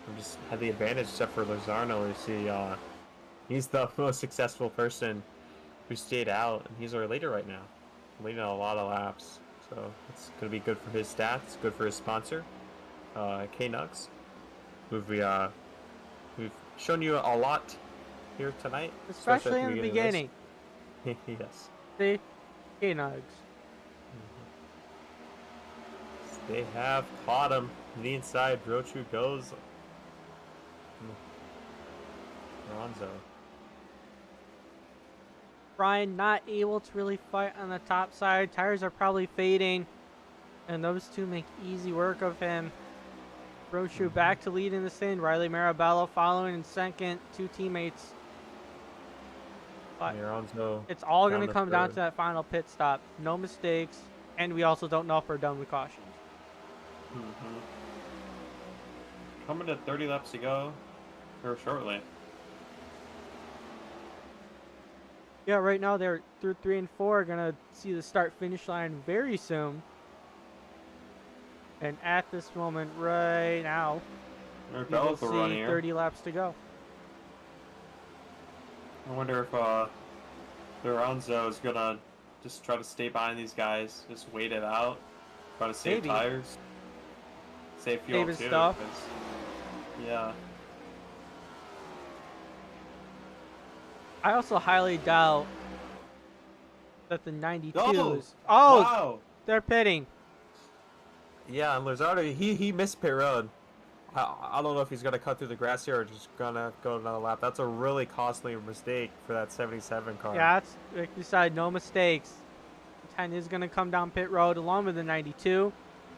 have just had the advantage, except for Lozarno. You see, he's the most successful person who stayed out, and he's our leader right now, leading a lot of laps. So it's going to be good for his stats, good for his sponsor, K-Nugz, who we've shown you a lot here tonight, Especially in the beginning. Yes. See? K-Nugz. They have caught him. The inside, Brochu goes. Ronzo. Brian not able to really fight on the top side. Tires are probably fading. And those two make easy work of him. Brochu back to lead in the thing. Riley Marabello following in second. Two teammates But Alonso it's all down going to to come down third. to that final pit stop. No mistakes, and we also don't know if we're done with cautions. Mm-hmm. Coming to 30 laps to go, or shortly. Yeah, right now they're through 3 and 4. Gonna see the start finish line very soon. And at this moment, right now, we will Bella's will run see here. 30 laps to go. I wonder if Lorenzo is gonna just try to stay behind these guys, just wait it out, try to save Maybe. tires, save fuel Save his too. stuff. 'Cause, yeah. I also highly doubt that the 92s. Oh! Oh, Wow! they're pitting. Yeah, and Lizardo, he missed pit road. I don't know if he's gonna cut through the grass here or just gonna go another lap. That's a really costly mistake for that 77 car. Yeah, it's like you said, no mistakes. 10 is gonna come down pit road along with the 92.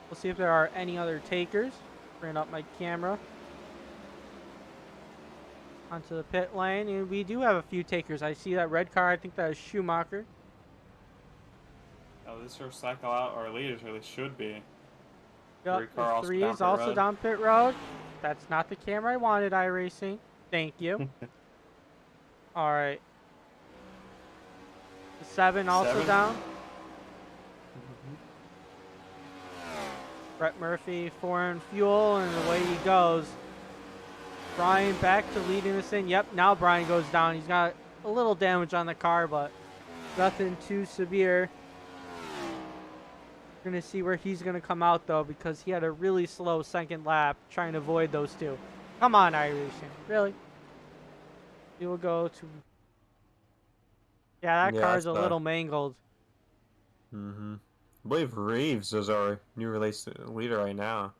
We'll see if there are any other takers. Bring up my camera onto the pit lane, and we do have a few takers. I see that red car. I think that is Schumacher. Oh, this will cycle out our leaders, or they should be. Yep, Three car the also 3 down is pit also road. down pit road. That's not the camera I wanted, iRacing. Thank you. All right. The 7 also 7? down. Brett Murphy, foreign fuel, and away he goes. Brian back to leading this in. Yep, now Brian goes down. He's got a little damage on the car, but nothing too severe. We're going to see where he's going to come out, though, because he had a really slow second lap trying to avoid those two. Come on, iRacing. Really? He will go to... Yeah, that Yeah, car's that's a little mangled. Mm-hmm. I believe Reeves is our new release leader right now.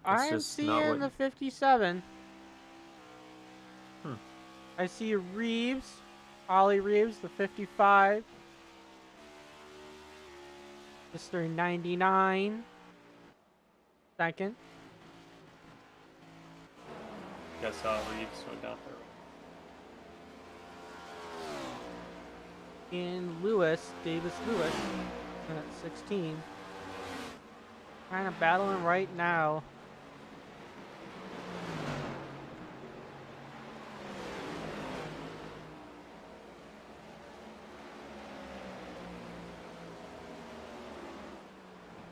I'm just not seeing what- the 57. Hmm. I see Reeves, Ollie Reeves, the 55. Mr. 99. Second. Guess Reeves went down there. And Lewis, Davis Lewis, at 16. Kind of battling right now.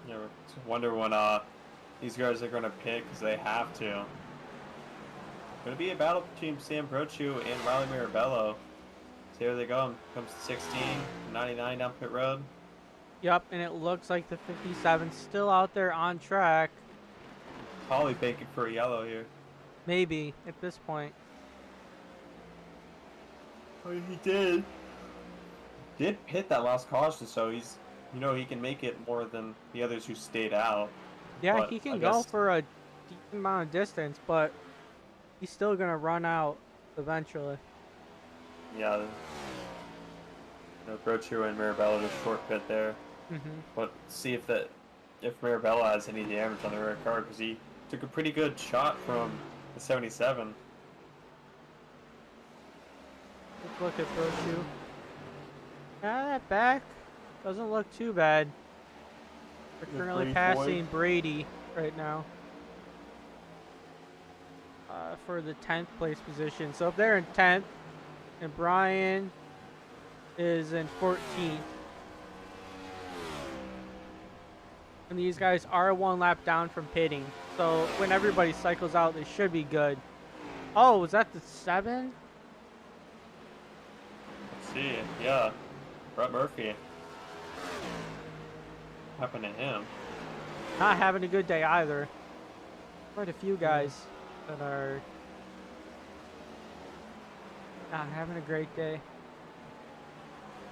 Yeah, wonder when these guys are gonna pick because they have to. Gonna be a battle between Sam Brochu and Riley Mirabello. So here they go. Comes 16, 99 down pit road. Yep, and it looks like the 57 still out there on track. Probably banking for a yellow here. Maybe at this point. Oh, he did. Did hit that last caution, so he's, he can make it more than the others who stayed out. Yeah, But he can I go guess- for a decent amount of distance, but he's still gonna run out eventually. Yeah. Brochu and Mirabella just short pit there. Mm-hmm. But see if Mirabella has any damage on the rear car, because he took a pretty good shot from the 77. Let's look at Brochu. Yeah, that back doesn't look too bad. We're Yeah, currently Brady passing Brady right now for the 10th place position. So if they're in 10th and Brian is in 14th, and these guys are one lap down from pitting. So when everybody cycles out, they should be good. Oh, was that the 7? Let's see. Yeah. Brett Murphy. What happened to him? Not having a good day either. Quite a few guys that are not having a great day.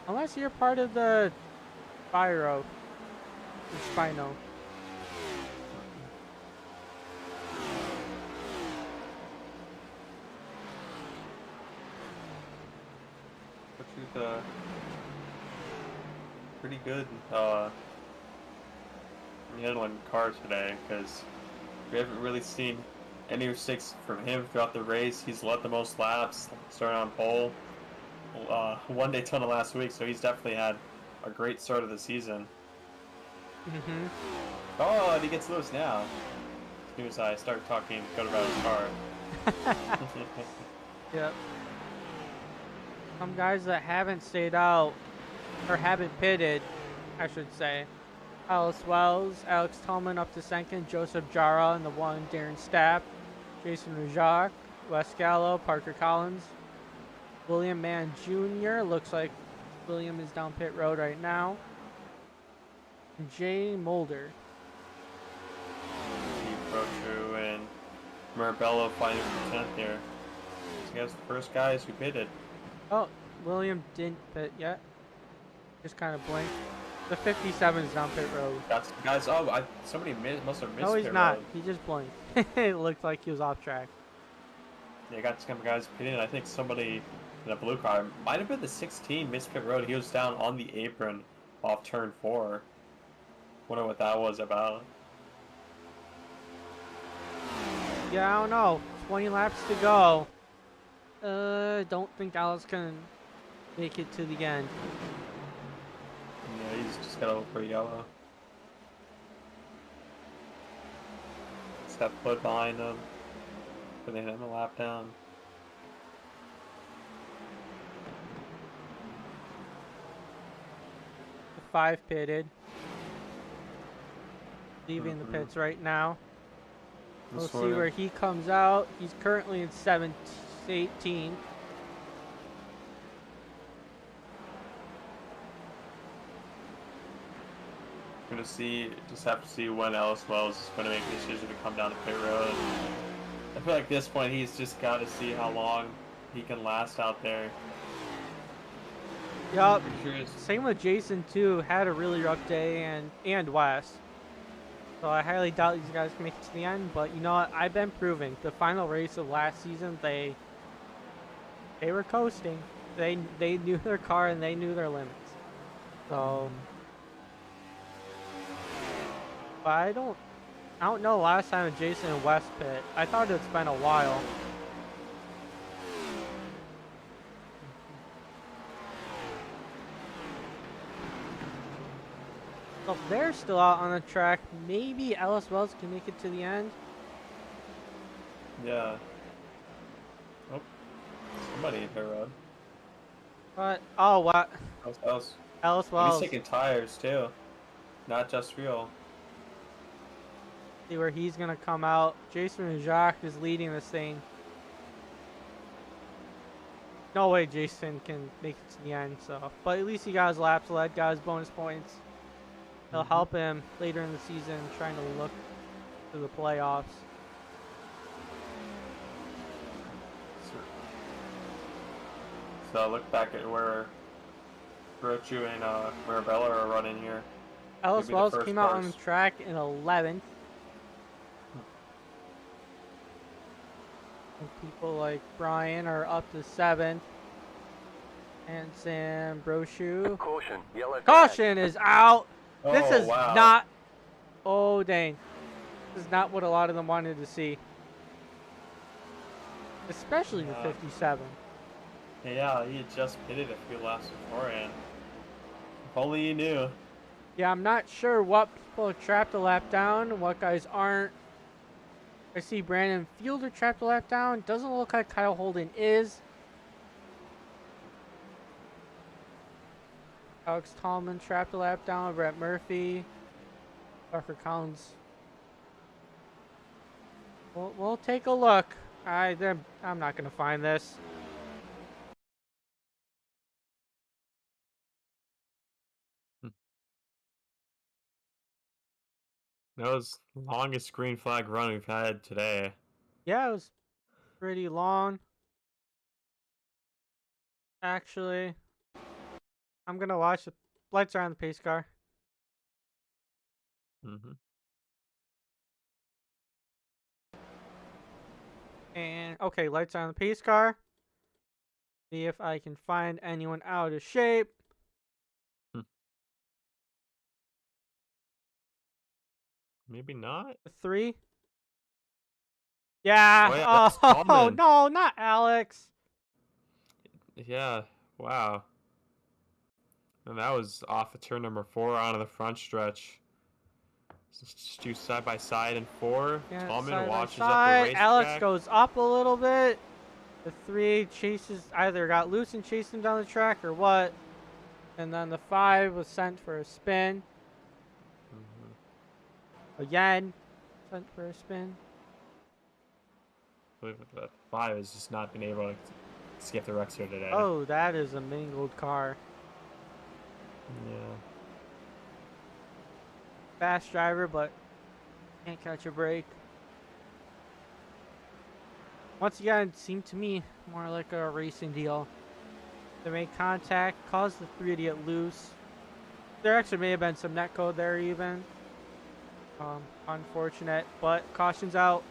Unless you're part of the Spiro. Spino. Which is pretty good handling car today, because we haven't really seen any mistakes from him throughout the race. He's led the most laps, starting on pole. One Daytona last week, so he's definitely had a great start of the season. Mm-hmm. Oh, and he gets loose now. As soon as I start talking good about his car. Yep. Some guys that haven't stayed out, or haven't pitted, I should say. Alice Wells, Alex Tillman up to second, Joseph Jara in the one, Darren Stapp, Jason Rujak, Wes Gallo, Parker Collins, William Mann Jr. Looks like William is down pit road right now. And Jay Mulder. Steve Rochu and Marabello fighting for 10th here. So he has the first guys who pitted. Oh, William didn't pit yet. Just kind of blinked. The 57 is down pit road. Got some guys. Oh, somebody must have missed. No, he's pit not. road. He just blinked. It looked like he was off track. They got some guys pitting. I think somebody in a blue car might have been the 16 missed pit road. He was down on the apron off turn 4. Wonder what that was about. Yeah, I don't know. 20 laps to go. Don't think Alex can make it to the end. Yeah, he's just got to look for yellow. Step foot behind him. Putting him a lap down. The 5 pitted. Leaving the pits right now. We'll see where he comes out. He's currently in 18. Gonna see, just have to see when Alice Wells is going to make the decision to come down to pit road. I feel like at this point he's just got to see how long he can last out there. Yup. Sure Same with Jason too. Had a really rough day, and Wes. So I highly doubt these guys can make it to the end. But you know what? I've been proving. The final race of last season, they were coasting. They knew their car and they knew their limits. So. But I don't know last time Jason and West pit. I thought it's been a while. So if they're still out on the track, maybe Ellis Wells can make it to the end. Yeah. Oh, somebody hit pit road. But oh, what? Ellis. Ellis And Wells. he's taking tires too, not just fuel. See where he's gonna come out. Jason and Jacques is leading this thing. No way Jason can make it to the end. So, but at least he got his laps led, got his bonus points. It'll help him later in the season, trying to look to the playoffs. So look back at where Rochu and Marabella are running here. Ellis Maybe the Wells first came out on cars. the track in 11th. And people like Brian are up to 7th. And Sam Brochu. Caution, yellow flag. Caution is out. This Oh, is wow. not. Oh, dang. This is not what a lot of them wanted to see. Especially the Yeah. 57. Yeah, he had just pitted a few laps beforehand. If only he knew. Yeah, I'm not sure what people trapped a lap down and what guys aren't. I see Brandon Fielder trapped a lap down. Doesn't look like Kyle Holden is. Alex Tallman trapped a lap down. Brett Murphy. Parker Collins. We'll take a look. I'm not going to find this. That was the longest green flag run we've had today. Yeah, it was pretty long. Actually, I'm going to watch the lights are on the pace car. Mm-hmm. And okay, lights are on the pace car. See if I can find anyone out of shape. Maybe not. The 3. Yeah. Oh, yeah, that's Oh, Tallman. no, not Alex. Yeah, wow. And that was off of turn number 4 onto the front stretch. Just two side by side and 4. Yeah, Tallman side by watches up the side. Alex racetrack. goes up a little bit. The 3 chases, either got loose and chased him down the track or what. And then the 5 was sent for a spin. Again, sent for a spin. I believe that 5 has just not been able to skip the wrecks here today. Oh, that is a mangled car. Yeah. Fast driver, but can't catch a break. Once again, it seemed to me more like a racing deal. They made contact, caused the 3 to get loose. There actually may have been some netcode there even. Unfortunate, but caution's out.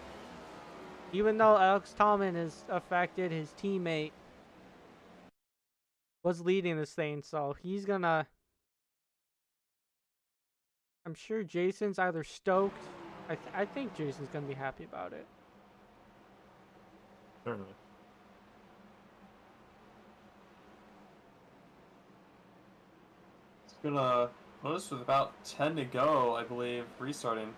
Even though Alex Tallman is affected, his teammate was leading this thing, so he's gonna... I'm sure Jason's either stoked. I think Jason's gonna be happy about it. Certainly. It's gonna. Well, this was about 10 to go, I believe, restarting.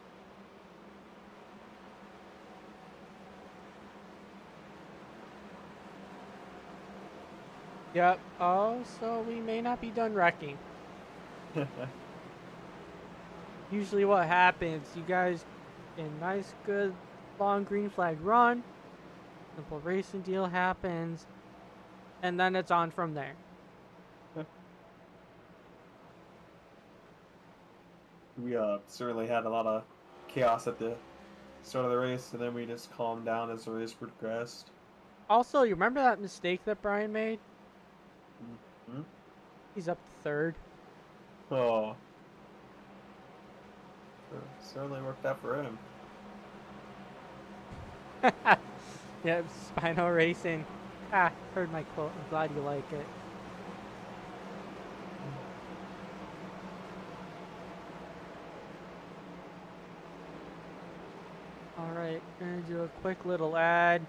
Yep. Oh, so we may not be done wrecking. Usually what happens, you guys get a nice, good, long green flag run. Simple racing deal happens. And then it's on from there. We certainly had a lot of chaos at the start of the race, and then we just calmed down as the race progressed. Also, you remember that mistake that Brian made? Mm-hmm. He's up third. Oh. Certainly worked out for him. Yep, Spino Racing. Ah, heard my quote. I'm glad you like it. Alright, gonna do a quick little ad.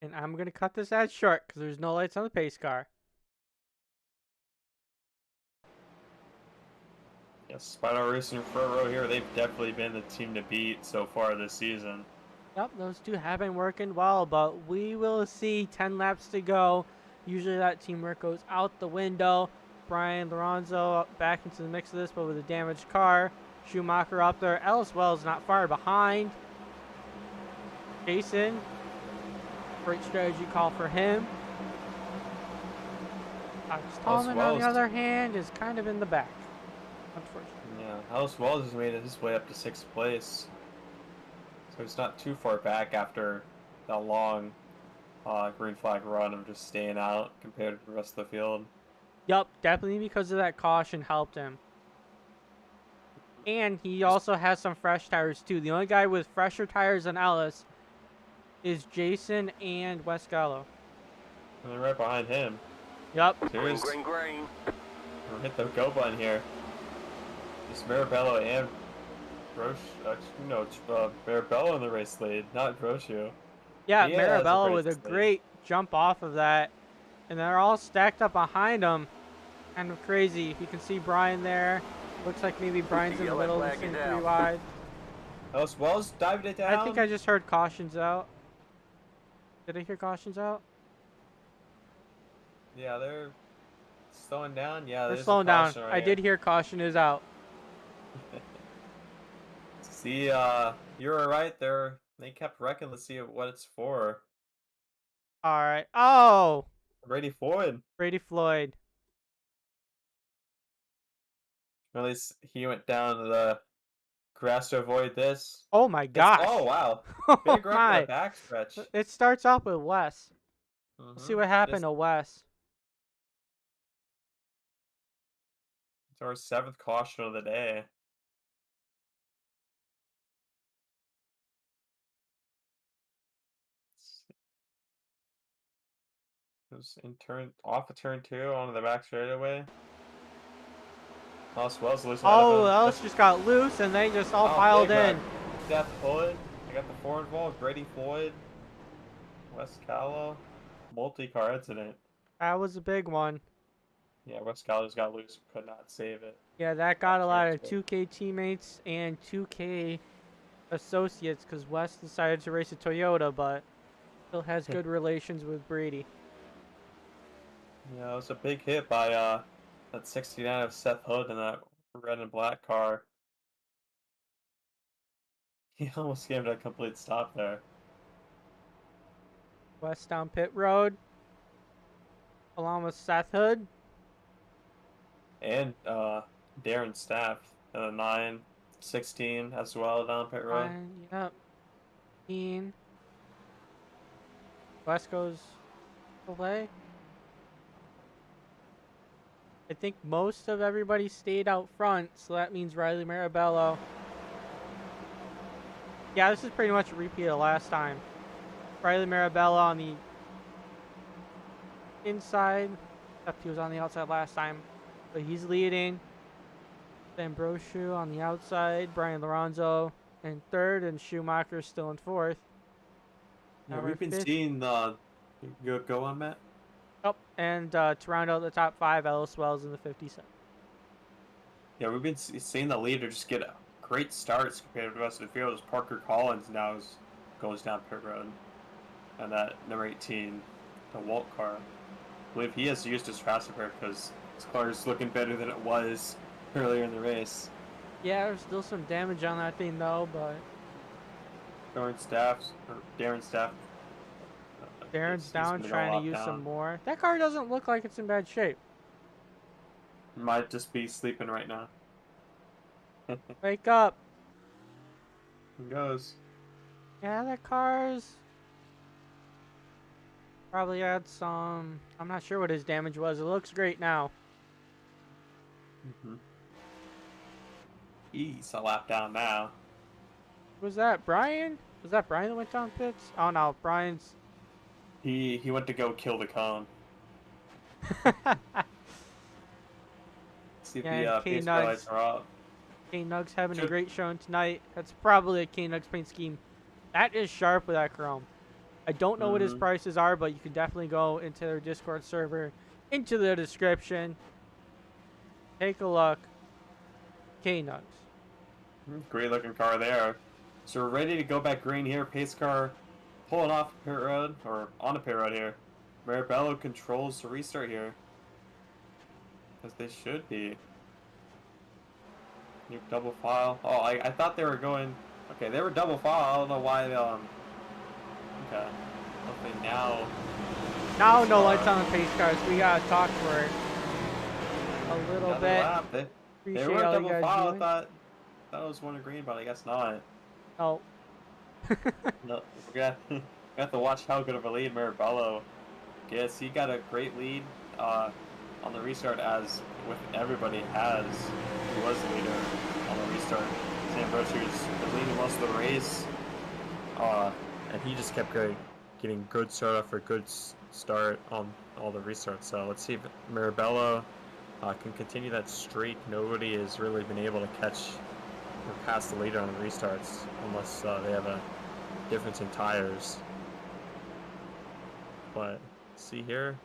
And I'm going to cut this ad short because there's no lights on the pace car. Yes, Spino Racing front row here. They've definitely been the team to beat so far this season. Yep, those two have been working well, but we will see 10 laps to go. Usually that teamwork goes out the window. Brian Lorenzo back into the mix of this, but with a damaged car. Schumacher up there. Ellis Wells not far behind. Jason, great strategy call for him. Alex Tallman, on the other hand, is kind of in the back, unfortunately. Yeah, Ellis Wells has made his way up to 6th place. So he's not too far back after that long green flag run of just staying out compared to the rest of the field. Yup, definitely because of that caution helped him. And he also has some fresh tires too. The only guy with fresher tires than Ellis is Jason and Wes Gallo. And then right behind him. Yup. Green. We'll hit the go button here. Just Marabello and Marabello in the race lead, not Broshu. Yeah, He has Marabello a with a race lead. great jump off of that. And they're all stacked up behind him. Kind of crazy. You can see Brian there. Looks like maybe Brian's in the middle of the scene 3 wide. Ellis Wells dived it down. I think I just heard cautions out. Did I hear cautions out? Yeah, they're slowing down. Yeah, They're there's a slowing down. caution right I here. did hear caution is out. See, you were right there. They kept wrecking. Let's see what it's for. Alright. Oh! Brady Floyd. Brady Floyd. Or at least he went down to the grass to avoid this. Oh my It's, gosh. oh wow, Oh big wreck in the my. backstretch. It starts off with Wes. Let's see what happened to Wes. It's our 7th caution of the day. It was off of turn 2 onto the back straightaway. Lost Wells loose ahead of Oh, him. Ellis just got loose and they just all Oh, piled big wreck. in. Death Hood. I got the 4 involved. Brady Floyd. Wes Callow. Multi-car incident. That was a big one. Yeah, Wes Callow just got loose. Could not save it. Yeah, that got a lot of Turn 2K teammates and 2K associates because Wes decided to race a Toyota, but still has good relations with Brady. Yeah, it was a big hit by that 69 of Seth Hood in that red and black car. He almost gave it a complete stop there. Wes down pit road, along with Seth Hood. And Darren Staff in a 9-16 as well down pit road. Yep. Wes goes away. I think most of everybody stayed out front, so that means Riley Marabello. Yeah, this is pretty much a repeat of last time. Riley Marabello on the inside, except he was on the outside last time, but he's leading. Then Brochu on the outside, Brian Lorenzo in third, and Schumacher still in fourth. Yeah, we've been seeing the go on, Matt. Oh, and to round out the top 5, Ellis Wells in the 57. Yeah, we've been seeing the leader just get great starts compared to the rest of the field. As Parker Collins now goes down pit road, and that number 18, the Walt car. I believe he has used his faster pair because his car is looking better than it was earlier in the race. Yeah, there's still some damage on that thing though, but Darren's down trying to use some more. That car doesn't look like it's in bad shape. Might just be sleeping right now. Wake up. He goes. Yeah, that car's probably had some. I'm not sure what his damage was. It looks great now. He's a lap down now. Was that Brian? Was that Brian that went down pits? Oh no, Brian's. He went to go kill the cone. See if the pace car lights are up. K-Nugz having a great showing tonight. That's probably a K-Nugz paint scheme. That is sharp with that chrome. I don't know what his prices are, but you can definitely go into their Discord server, into the description. Take a look. K-Nugz. Great looking car there. So we're ready to go back green here. Pace car pulling off pit road, or on a pit road here. Marabello controls to restart here. As they should be. New double file. Oh, I thought they were going. Okay, they were double file. I don't know why. Okay. Hopefully now. Now no lights on the pace cars. We gotta talk for it a little bit. Lap. They were double file. I thought it was one green, but I guess not. Oh. No, we got to watch how good of a lead Marabello gets. He got a great lead on the restart, as with everybody has. He was the leader on the restart. Sam Brochu's been leading most of the race, and he just kept getting good start after good start on all the restarts. So let's see if Marabello can continue that streak. Nobody has really been able to catch or pass the leader on the restarts unless they have a difference in tires. But see here,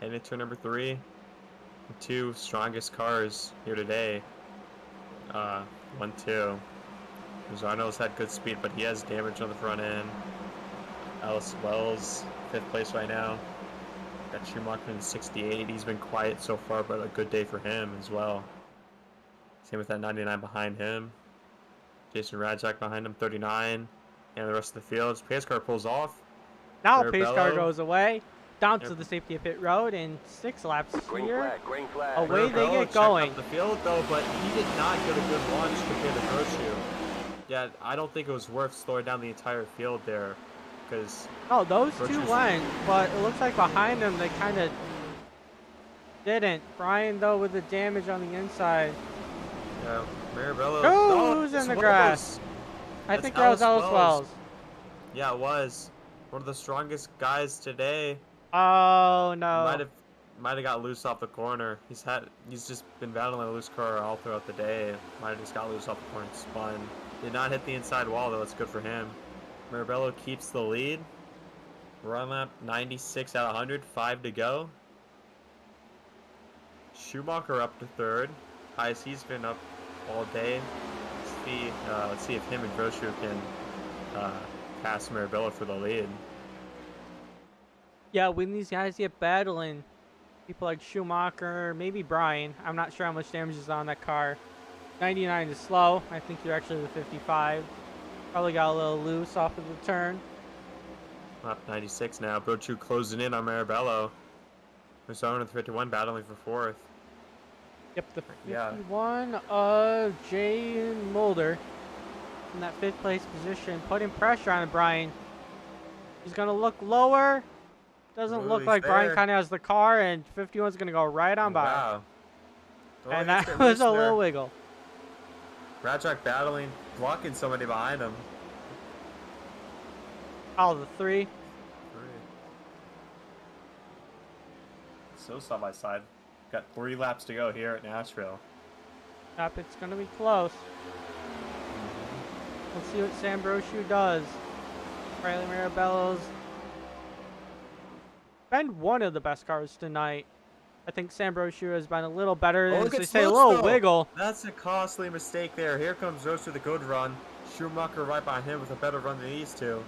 heading into number 3, the 2 strongest cars here today. 1-2. Zarno's had good speed, but he has damage on the front end. Ellis Wells, 5th place right now. Got Schumacher in 68. He's been quiet so far, but a good day for him as well. Same with that 99 behind him. Jason Rajak behind him, 39. And the rest of the field. Pace car pulls off. Now pace car goes away. down Yep. to the safety of pit road and 6 laps Green here. flag, green flag. Away they Marabello get checked going. up the field though, but he did not get a good launch compared to Groshue. Yeah, I don't think it was worth slowing down the entire field there, because Oh, those two Groshue- went, but it looks like behind them they kind of didn't. Brian, though, with the damage on the inside. Yeah, Marabello. Who's in it's the Wells. grass? I That's think that was Ellis Ellis Wells. Yeah, it was one of the strongest guys today. Oh, Might no. have got loose off the corner. He's just been battling a loose car all throughout the day. Might have just got loose off the corner and spun. Did not hit the inside wall though. It's good for him. Marabello keeps the lead. Run lap 96 out of 100. 5 to go. Schumacher up to third. Highest he's been up all day. Let's see if him and Groshue can pass Marabello for the lead. Yeah, when these guys get battling, people like Schumacher, maybe Brian, I'm not sure how much damage is on that car. 99 is slow. I think you're actually the 55. Probably got a little loose off of the turn. Lap 96 now. Groshue closing in on Marabello. There's owner the 51 battling for fourth. Yep, the Yeah. 51 of Jay Mulder in that 5th place position, putting pressure on Brian. He's going to look lower. Doesn't Ooh, look he's like Brian there. kind of has the car, and 51's going to go right on by. Wow. Oh, And he that gets was loose a there. little wiggle. Radchak battling, blocking somebody behind him. Oh, the 3. So side by side. Got 3 laps to go here at Nashville. Yep, it's going to be close. Let's see what Sam Brochu does. Riley Marabello's been one of the best cars tonight. I think Sam Brochu has been a little better than, look they at say, a Slopes, little though. wiggle. That's a costly mistake there. Here comes Roach with a good run. Schumacher right behind him with a better run than these two.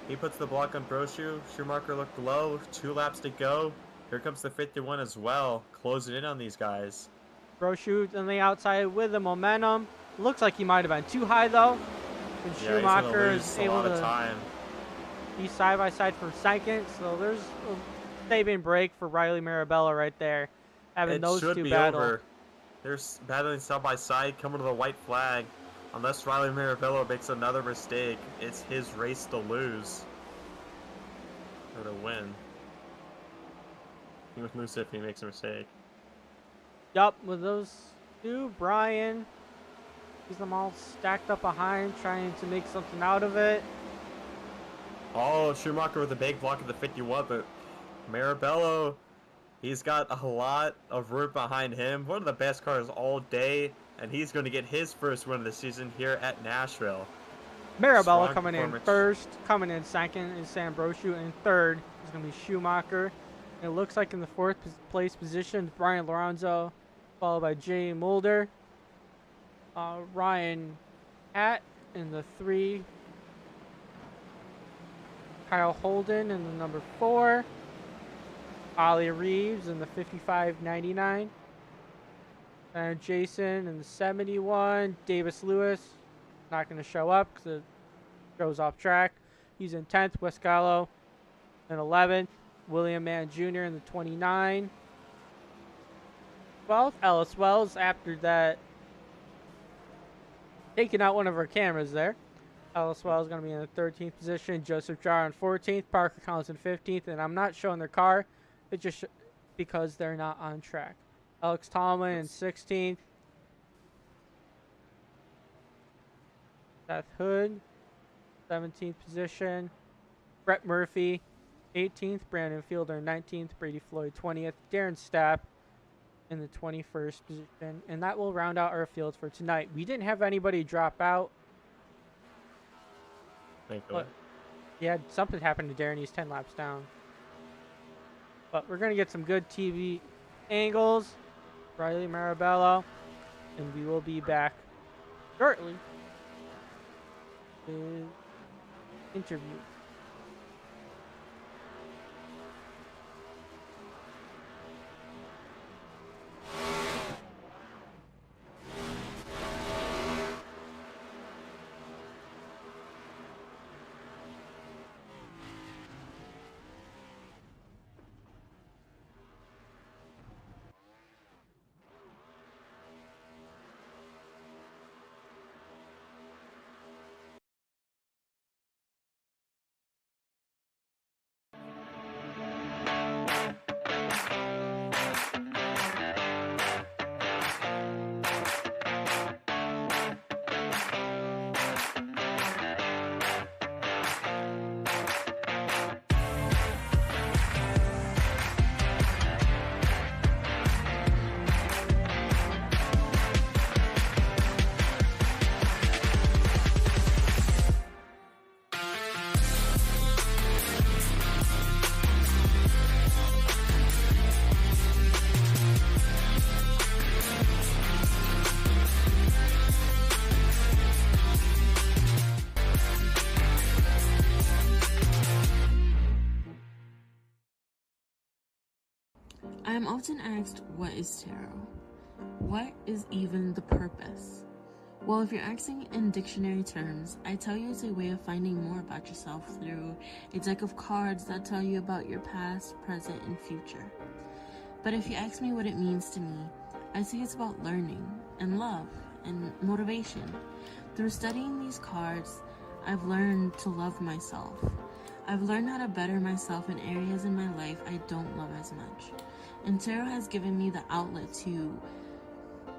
He puts the block on Brochu. Schumacher looked low. 2 laps to go. Here comes the 51 as well. Closing in on these guys. Brochu on the outside with the momentum. Looks like he might have been too high, though. And Yeah, he's Schumacher gonna is lose a able lot of to time. be side by side for second. So there's a saving break for Riley Marabello right there. Having It those should two be battle. over. They're battling side by side, coming to the white flag. Unless Riley Marabello makes another mistake, it's his race to lose. Or to win. He would lose if he makes a mistake. Yup, with those two, Brian, he's them all stacked up behind, trying to make something out of it. Oh, Schumacher with a big block of the 51, but Marabello, he's got a lot of room behind him. One of the best cars all day, and he's going to get his first win of the season here at Nashville. Marabello Strong coming in performance. first, coming in second is Sam Brochu, and third is going to be Schumacher. It looks like in the 4th place position, Brian Lorenzo, followed by Jay Mulder. Ryan Hatt in the 3. Kyle Holden in the number 4. Ollie Reeves in the 55.99. And Jason in the 71. Davis Lewis not going to show up because it goes off track. He's in 10th. Wes Gallo in 11th. William Mann Jr. in the 29. 12th. Ellis Wells after that. Taking out one of our cameras there. Ellis Wells is going to be in the 13th position. Joseph Jar in 14th. Parker Collins in 15th. And I'm not showing their car. It's just because they're not on track. Alex Tomlin in 16th. Seth Hood, 17th position. Brett Murphy, 18th. Brandon Fielder, 19th. Brady Floyd, 20th. Darren Stapp in the 21st position. And that will round out our field for tonight. We didn't have anybody drop out. Thankfully. But yeah, something happened to Darren. He's 10 laps down. But we're going to get some good TV angles. Riley Marabello. And we will be back shortly with interview. I am often asked, what is tarot? What is even the purpose? Well, if you're asking in dictionary terms, I tell you it's a way of finding more about yourself through a deck of cards that tell you about your past, present, and future. But if you ask me what it means to me, I say it's about learning and love and motivation. Through studying these cards, I've learned to love myself. I've learned how to better myself in areas in my life I don't love as much. And tarot has given me the outlet to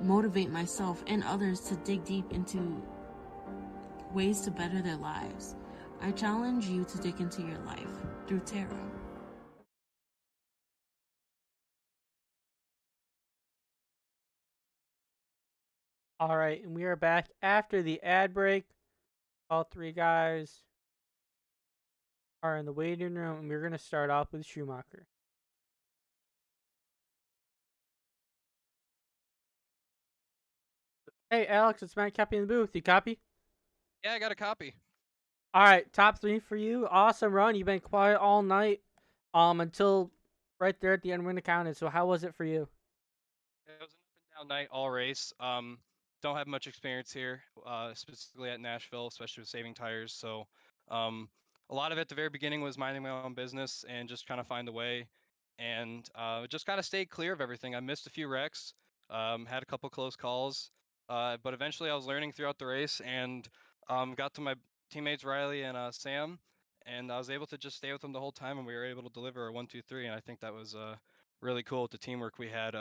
motivate myself and others to dig deep into ways to better their lives. I challenge you to dig into your life through tarot. All right, and we are back after the ad break. All three guys are in the waiting room, and we're going to start off with Schumacher. Hey, Alex, it's Matt Cappy in the booth. You copy? Yeah, I got a copy. All right, top three for you. Awesome run. You've been quiet all night, until right there at the end when it counted. So how was it for you? It was an up and down night all race. Don't have much experience here, specifically at Nashville, especially with saving tires. So, a lot of it at the very beginning was minding my own business and just trying to find the way, and just kind of stayed clear of everything. I missed a few wrecks, had a couple close calls, but eventually I was learning throughout the race and got to my teammates Riley and Sam, and I was able to just stay with them the whole time, and we were able to deliver a 1-2-3, and I think that was really cool with the teamwork we had.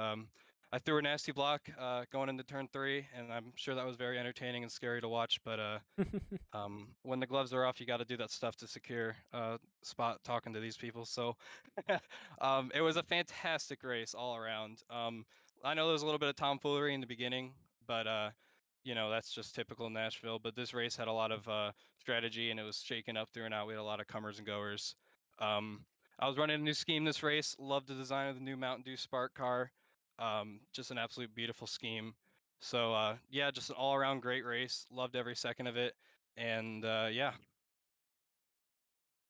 I threw a nasty block going into turn 3, and I'm sure that was very entertaining and scary to watch. But when the gloves are off, you got to do that stuff to secure spot talking to these people. So it was a fantastic race all around. I know there was a little bit of tomfoolery in the beginning, but that's just typical Nashville. But this race had a lot of strategy, and it was shaken up through and out. We had a lot of comers and goers. Um, I was running a new scheme this race. Loved the design of the new Mountain Dew Spark car. Just an absolute beautiful scheme. So yeah, just an all-around great race. Loved every second of it, and yeah.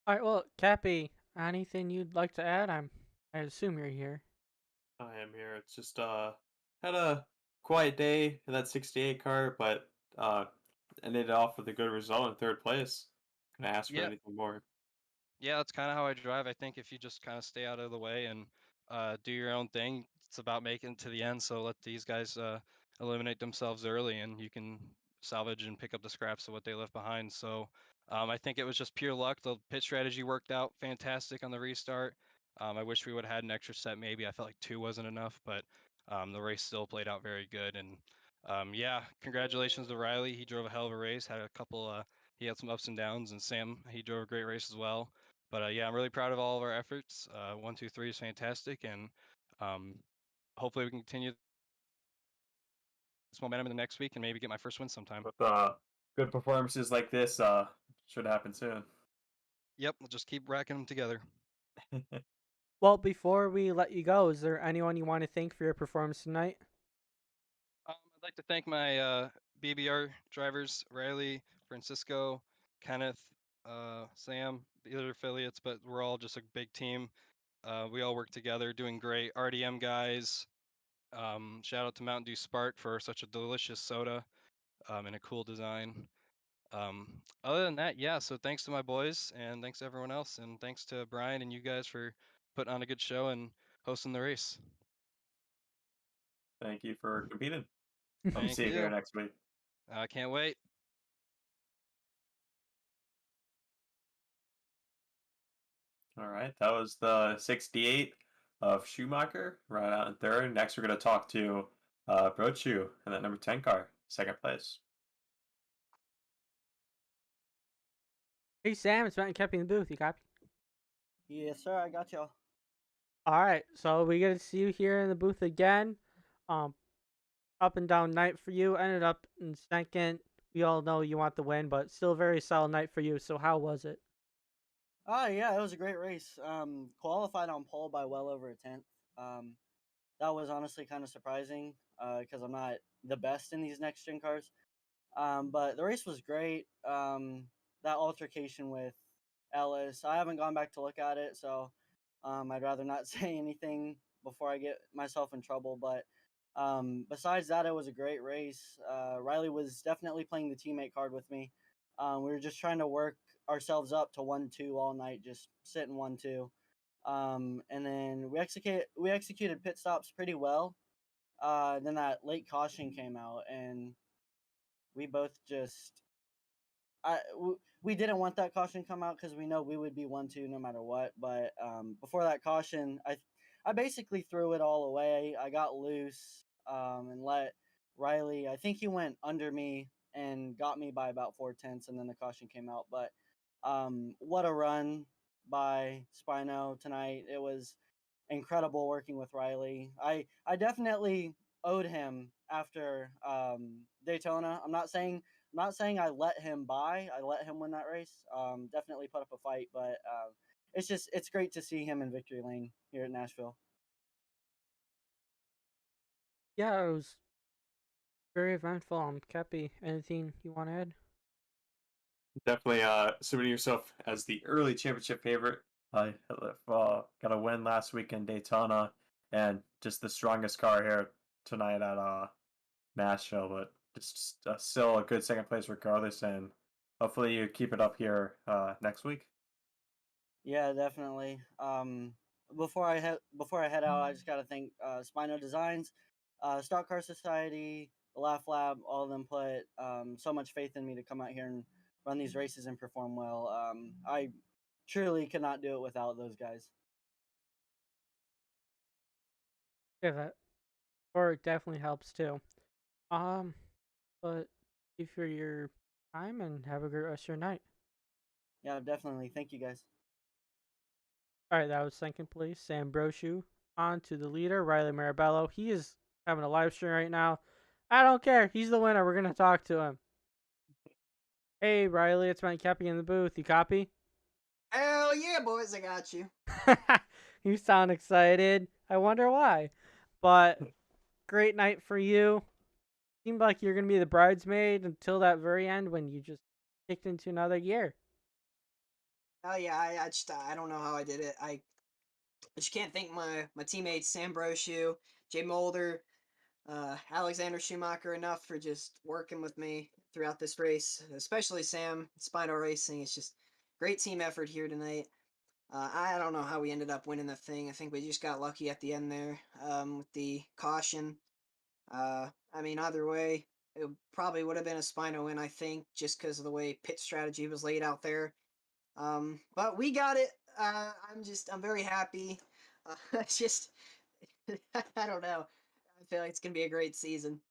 All right, well, Cappy, anything you'd like to add? I assume you're here. I am here. It's just had a quiet day in that 68 car, but ended off with a good result in third place. Can I ask for Yeah, anything more? yeah, that's kind of how I drive. I think if you just kind of stay out of the way and do your own thing, it's about making it to the end. So let these guys eliminate themselves early, and you can salvage and pick up the scraps of what they left behind. So I think it was just pure luck. The pit strategy worked out fantastic on the restart. I wish we would have had an extra set. Maybe I felt like 2 wasn't enough, but the race still played out very good. And yeah, congratulations to Riley. He drove a hell of a race. Had a couple. He had some ups and downs, and Sam, he drove a great race as well. But yeah, I'm really proud of all of our efforts. 1, 2, 3 is fantastic, and um, hopefully we can continue this momentum in the next week and maybe get my first win sometime. With good performances like this, should happen soon. Yep, we'll just keep racking them together. Well, before we let you go, is there anyone you want to thank for your performance tonight? I'd like to thank my BBR drivers, Riley, Francisco, Kenneth, Sam, the other affiliates, but we're all just a big team. We all work together, doing great. RDM guys, shout out to Mountain Dew Spark for such a delicious soda and a cool design. Other than that, yeah, so thanks to my boys and thanks to everyone else, and thanks to Brian and you guys for putting on a good show and hosting the race. Thank you for competing. Hope to Thank see you here you. next week. I can't wait. All right, that was the 68 of Schumacher right out in third. Next, we're going to talk to Brochu in that number 10 car, second place. Hey, Sam, it's Matt Cappy in the booth. You copy? Yes, sir. I got y'all. All right, so we get to see you here in the booth again. Up and down night for you. Ended up in second. We all know you want the win, but still a very solid night for you. So how was it? Yeah, it was a great race. Qualified on pole by well over a tenth. That was honestly kind of surprising because I'm not the best in these next gen cars. But the race was great. That altercation with Ellis, I haven't gone back to look at it, so I'd rather not say anything before I get myself in trouble. But besides that, it was a great race. Riley was definitely playing the teammate card with me. We were just trying to work ourselves up to 1-2 all night, just sitting 1-2. And then we executed pit stops pretty well. Then that late caution came out, and we both just we didn't want that caution come out because we know we would be 1-2 no matter what. But before that caution, I basically threw it all away. I got loose and let Riley. I think he went under me and got me by about 4/10, and then the caution came out. But what a run by Spino tonight! It was incredible working with Riley. I definitely owed him after Daytona. I'm not saying I let him by. I let him win that race. Definitely put up a fight, but it's great to see him in victory lane here at Nashville. Yeah, it was very eventful. Kepi, anything you want to add? Definitely submitting yourself as the early championship favorite. I got a win last week in Daytona, and just the strongest car here tonight at Nashville, but just still a good second place regardless, and hopefully you keep it up here next week. Yeah, definitely. Before I head out, I just gotta thank Spino Designs, Stock Car Society, the Laugh Lab. All of them put so much faith in me to come out here and run these races and perform well. I truly could not do it without those guys. Yeah, that or it definitely helps too. Um, but thank you for your time and have a great rest of your night. Yeah, definitely. Thank you guys. All right, that was second place, Sam Brochu. On to the leader, Riley Marabello. He is having a live stream right now. I don't care. He's the winner. We're going to talk to him. Hey, Riley, it's Mike Kepi in the booth. You copy? Hell yeah, boys, I got you. You sound excited. I wonder why. But great night for you. Seemed like you're going to be the bridesmaid until that very end when you just kicked into another gear. Hell yeah, I don't know how I did it. I just can't thank my teammates Sam Brochu, Jay Mulder, Alexander Schumacher enough for just working with me throughout this race, especially Sam. Spino Racing. It's just great team effort here tonight. I don't know how we ended up winning the thing. I think we just got lucky at the end there with the caution. I mean, either way, it probably would have been a Spino win, I think, just because of the way pit strategy was laid out there. But we got it. I'm very happy. It's just, I don't know. I feel like it's gonna be a great season.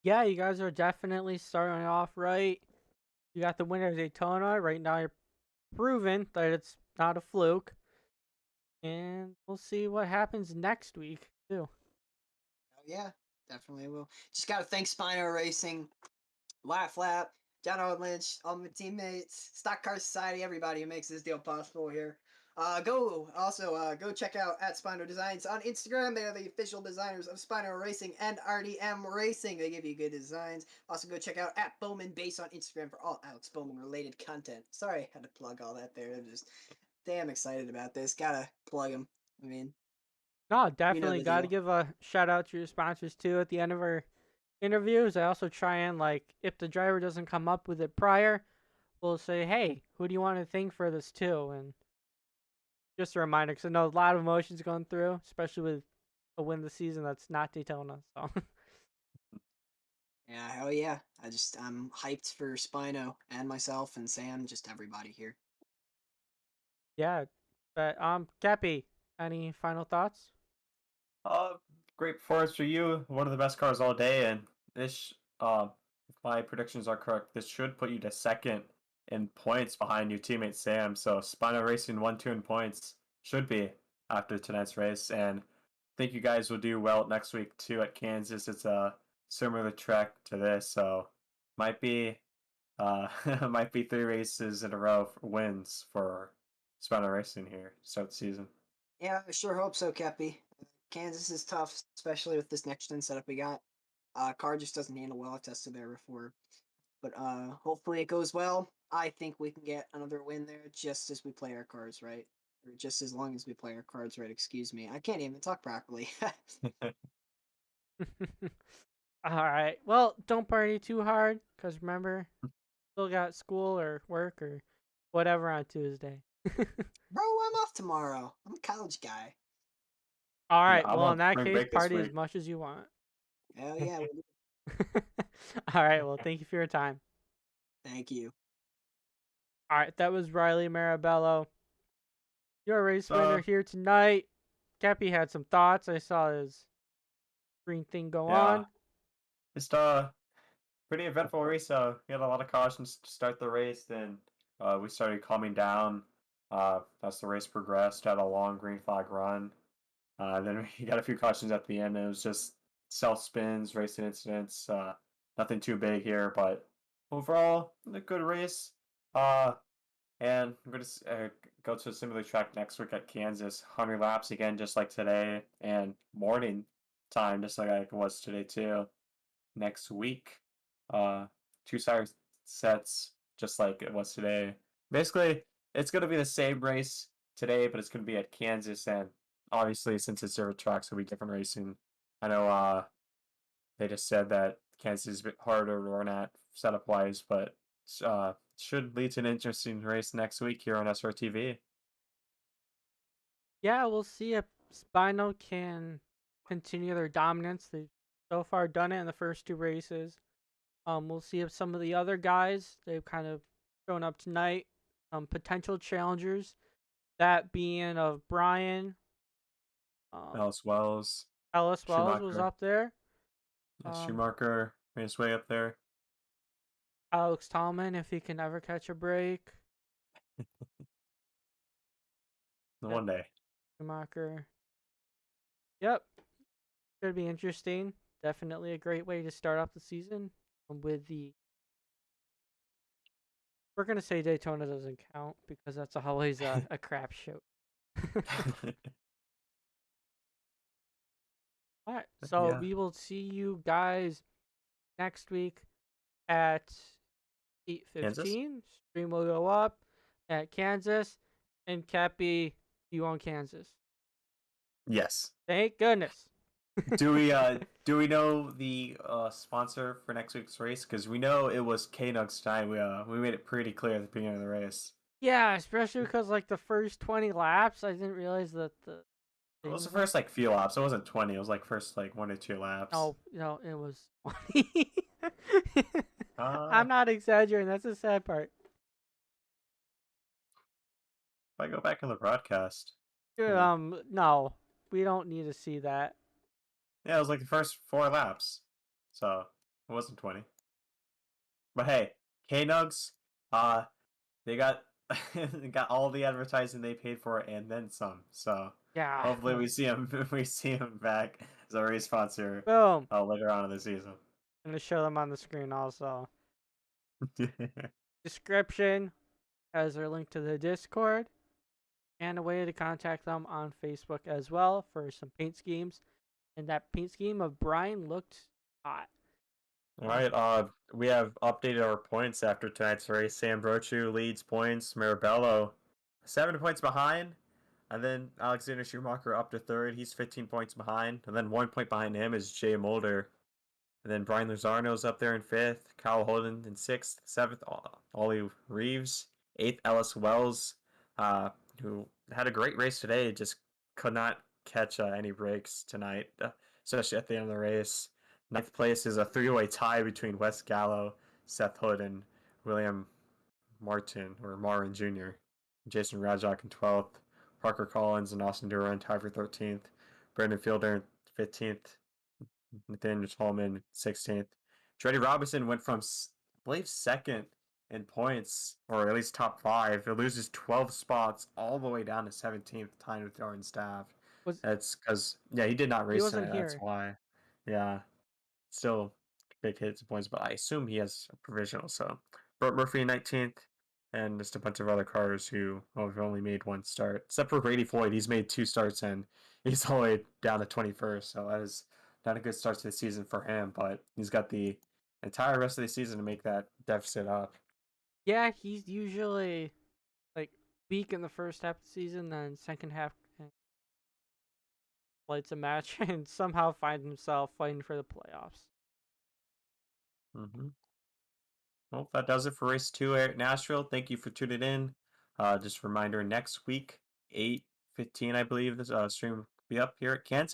Yeah, you guys are definitely starting off right. You got the winner of Daytona. Right now, you're proven that it's not a fluke. And we'll see what happens next week, too. Oh yeah, definitely will. Just gotta thank Spino Racing, Laugh Lap, John Owen Lynch, all my teammates, Stock Car Society, everybody who makes this deal possible here. Go check out at Spino Designs on Instagram. They are the official designers of Spino Racing and RDM Racing. They give you good designs. Also go check out at Bowman Base on Instagram for all Alex Bowman related content. Sorry, I had to plug all that there. I'm just damn excited about this. Gotta plug them. I mean, No, you know definitely the got to deal. give a shout out to your sponsors, too, at the end of our interviews. I also try and, if the driver doesn't come up with it prior, we'll say, hey, who do you want to thank for this, too? And just a reminder, because I know a lot of emotions going through, especially with a win this season that's not Daytona. So, Yeah, hell yeah. I'm hyped for Spino and myself and Sam, just everybody here. yeah. But, Cappy, any final thoughts? Uh, Great performance for you. One of the best cars all day, and this, if my predictions are correct, this should put you to second in points behind your teammate Sam. So Spino Racing 1-2 in points should be after tonight's race, and I think you guys will do well next week too at Kansas. It's a similar track to this, so might be might be 3 races in a row for wins for Spino Racing here to start the season. Yeah, I sure hope so, Kepi. Kansas is tough, especially with this next gen setup we got. Car just doesn't handle well. I've tested there before. But hopefully it goes well. I think we can get another win there just as we play our cards right. or just as long as we play our cards right. Excuse me, I can't even talk properly. All right. Well, don't party too hard, cause remember, still got school or work or whatever on Tuesday. Bro, I'm off tomorrow. I'm a college guy. All Yeah, right. I'm Well, on in that spring case, break this party as week. much as you want. Hell yeah. All right. Well, thank you for your time. Thank you. All right. That was Riley Marabello. Your race So, winner here tonight. Cappy had some thoughts. I saw his green thing go yeah, on. just pretty eventful race. We had a lot of cautions to start the race. Then we started calming down as the race progressed. Had a long green flag run. Then we got a few cautions at the end. It was just self spins, racing incidents. Nothing too big here, but overall, a good race. And I'm going to go to a similar track next week at Kansas. 100 laps again, just like today, and morning time, just like it was today too. Next week, uh, two sire sets, just like it was today. Basically, it's going to be the same race today, but it's going to be at Kansas, and obviously, since it's different tracks, it'll be different racing. I know they just said that Kansas is a bit harder to run at setup wise, but should lead to an interesting race next week here on SRTV. Yeah, we'll see if Spino can continue their dominance. They've so far done it in the first two races. We'll see if some of the other guys they've kind of shown up tonight, potential challengers, that being of Brian, Alice Wells, Ellis Wells was Schumacher. up there. Schumacher made his way up there. Alex Tallman, if he can ever catch a break. One day. Schumacher. Yep. Should be interesting. Definitely a great way to start off the season with the. We're gonna say Daytona doesn't count because that's always a crapshoot. All right, so Yeah. we will see you guys next week at 8:15. Stream will go up at Kansas, and Cappy, you on Kansas? Yes. Thank goodness. Do we know the sponsor for next week's race? Because we know it was K-Nugz time. We made it pretty clear at the beginning of the race. Yeah, especially because like the first 20 laps, I didn't realize that the. It was the first like few laps. It wasn't 20. It was like first like 1 or 2 laps. No, it was 20. Uh, I'm not exaggerating. That's the sad part. if I go back in the broadcast. No, we don't need to see that. Yeah, it was like the first 4 laps. So it wasn't 20. But hey, K-Nugz, they got they got all the advertising they paid for and then some. So Yeah. hopefully we see him back as a race sponsor Boom. later on in the season. I'm gonna show them on the screen also. Description has their link to the Discord and a way to contact them on Facebook as well for some paint schemes. And that paint scheme of Brian looked hot. All right, we have updated our points after tonight's race. Sam Brochu leads points. Marabello 7 points behind, and then Alexander Schumacher up to third. He's 15 points behind, and then 1 point behind him is Jay Mulder, and then Brian Lozarno's up there in fifth. Kyle Holden in sixth. Seventh, Ollie Reeves. Eighth, Ellis Wells, who had a great race today, just could not catch any breaks tonight, especially at the end of the race. Ninth place is a 3-way tie between Wes Gallo, Seth Hood, and William Martin, or Marin Jr. Jason Rajak in 12th. Parker Collins and Austin Duran tied for 13th. Brandon Fielder 15th. Nathaniel Tallman 16th. Dreddy Robinson went from, I believe, second in points, or at least top 5. It loses 12 spots all the way down to 17th, tied with Jordan Staff. That's because, he did not race tonight. That's why. Yeah. Still big hits and points, but I assume he has a provisional. So Burt Murphy 19th, and just a bunch of other cars who have only made 1 start, except for Brady Floyd. He's made 2 starts and he's all the way down to 21st. So that is not a good start to the season for him, but he's got the entire rest of the season to make that deficit up. Yeah, he's usually like weak in the first half of the season, then second half lights a match and somehow find himself fighting for the playoffs. Mm-hmm. Well, that does it for race 2 at Nashville. Thank you for tuning in. Just a reminder, next week, 8:15, I believe, this stream will be up here at Kansas.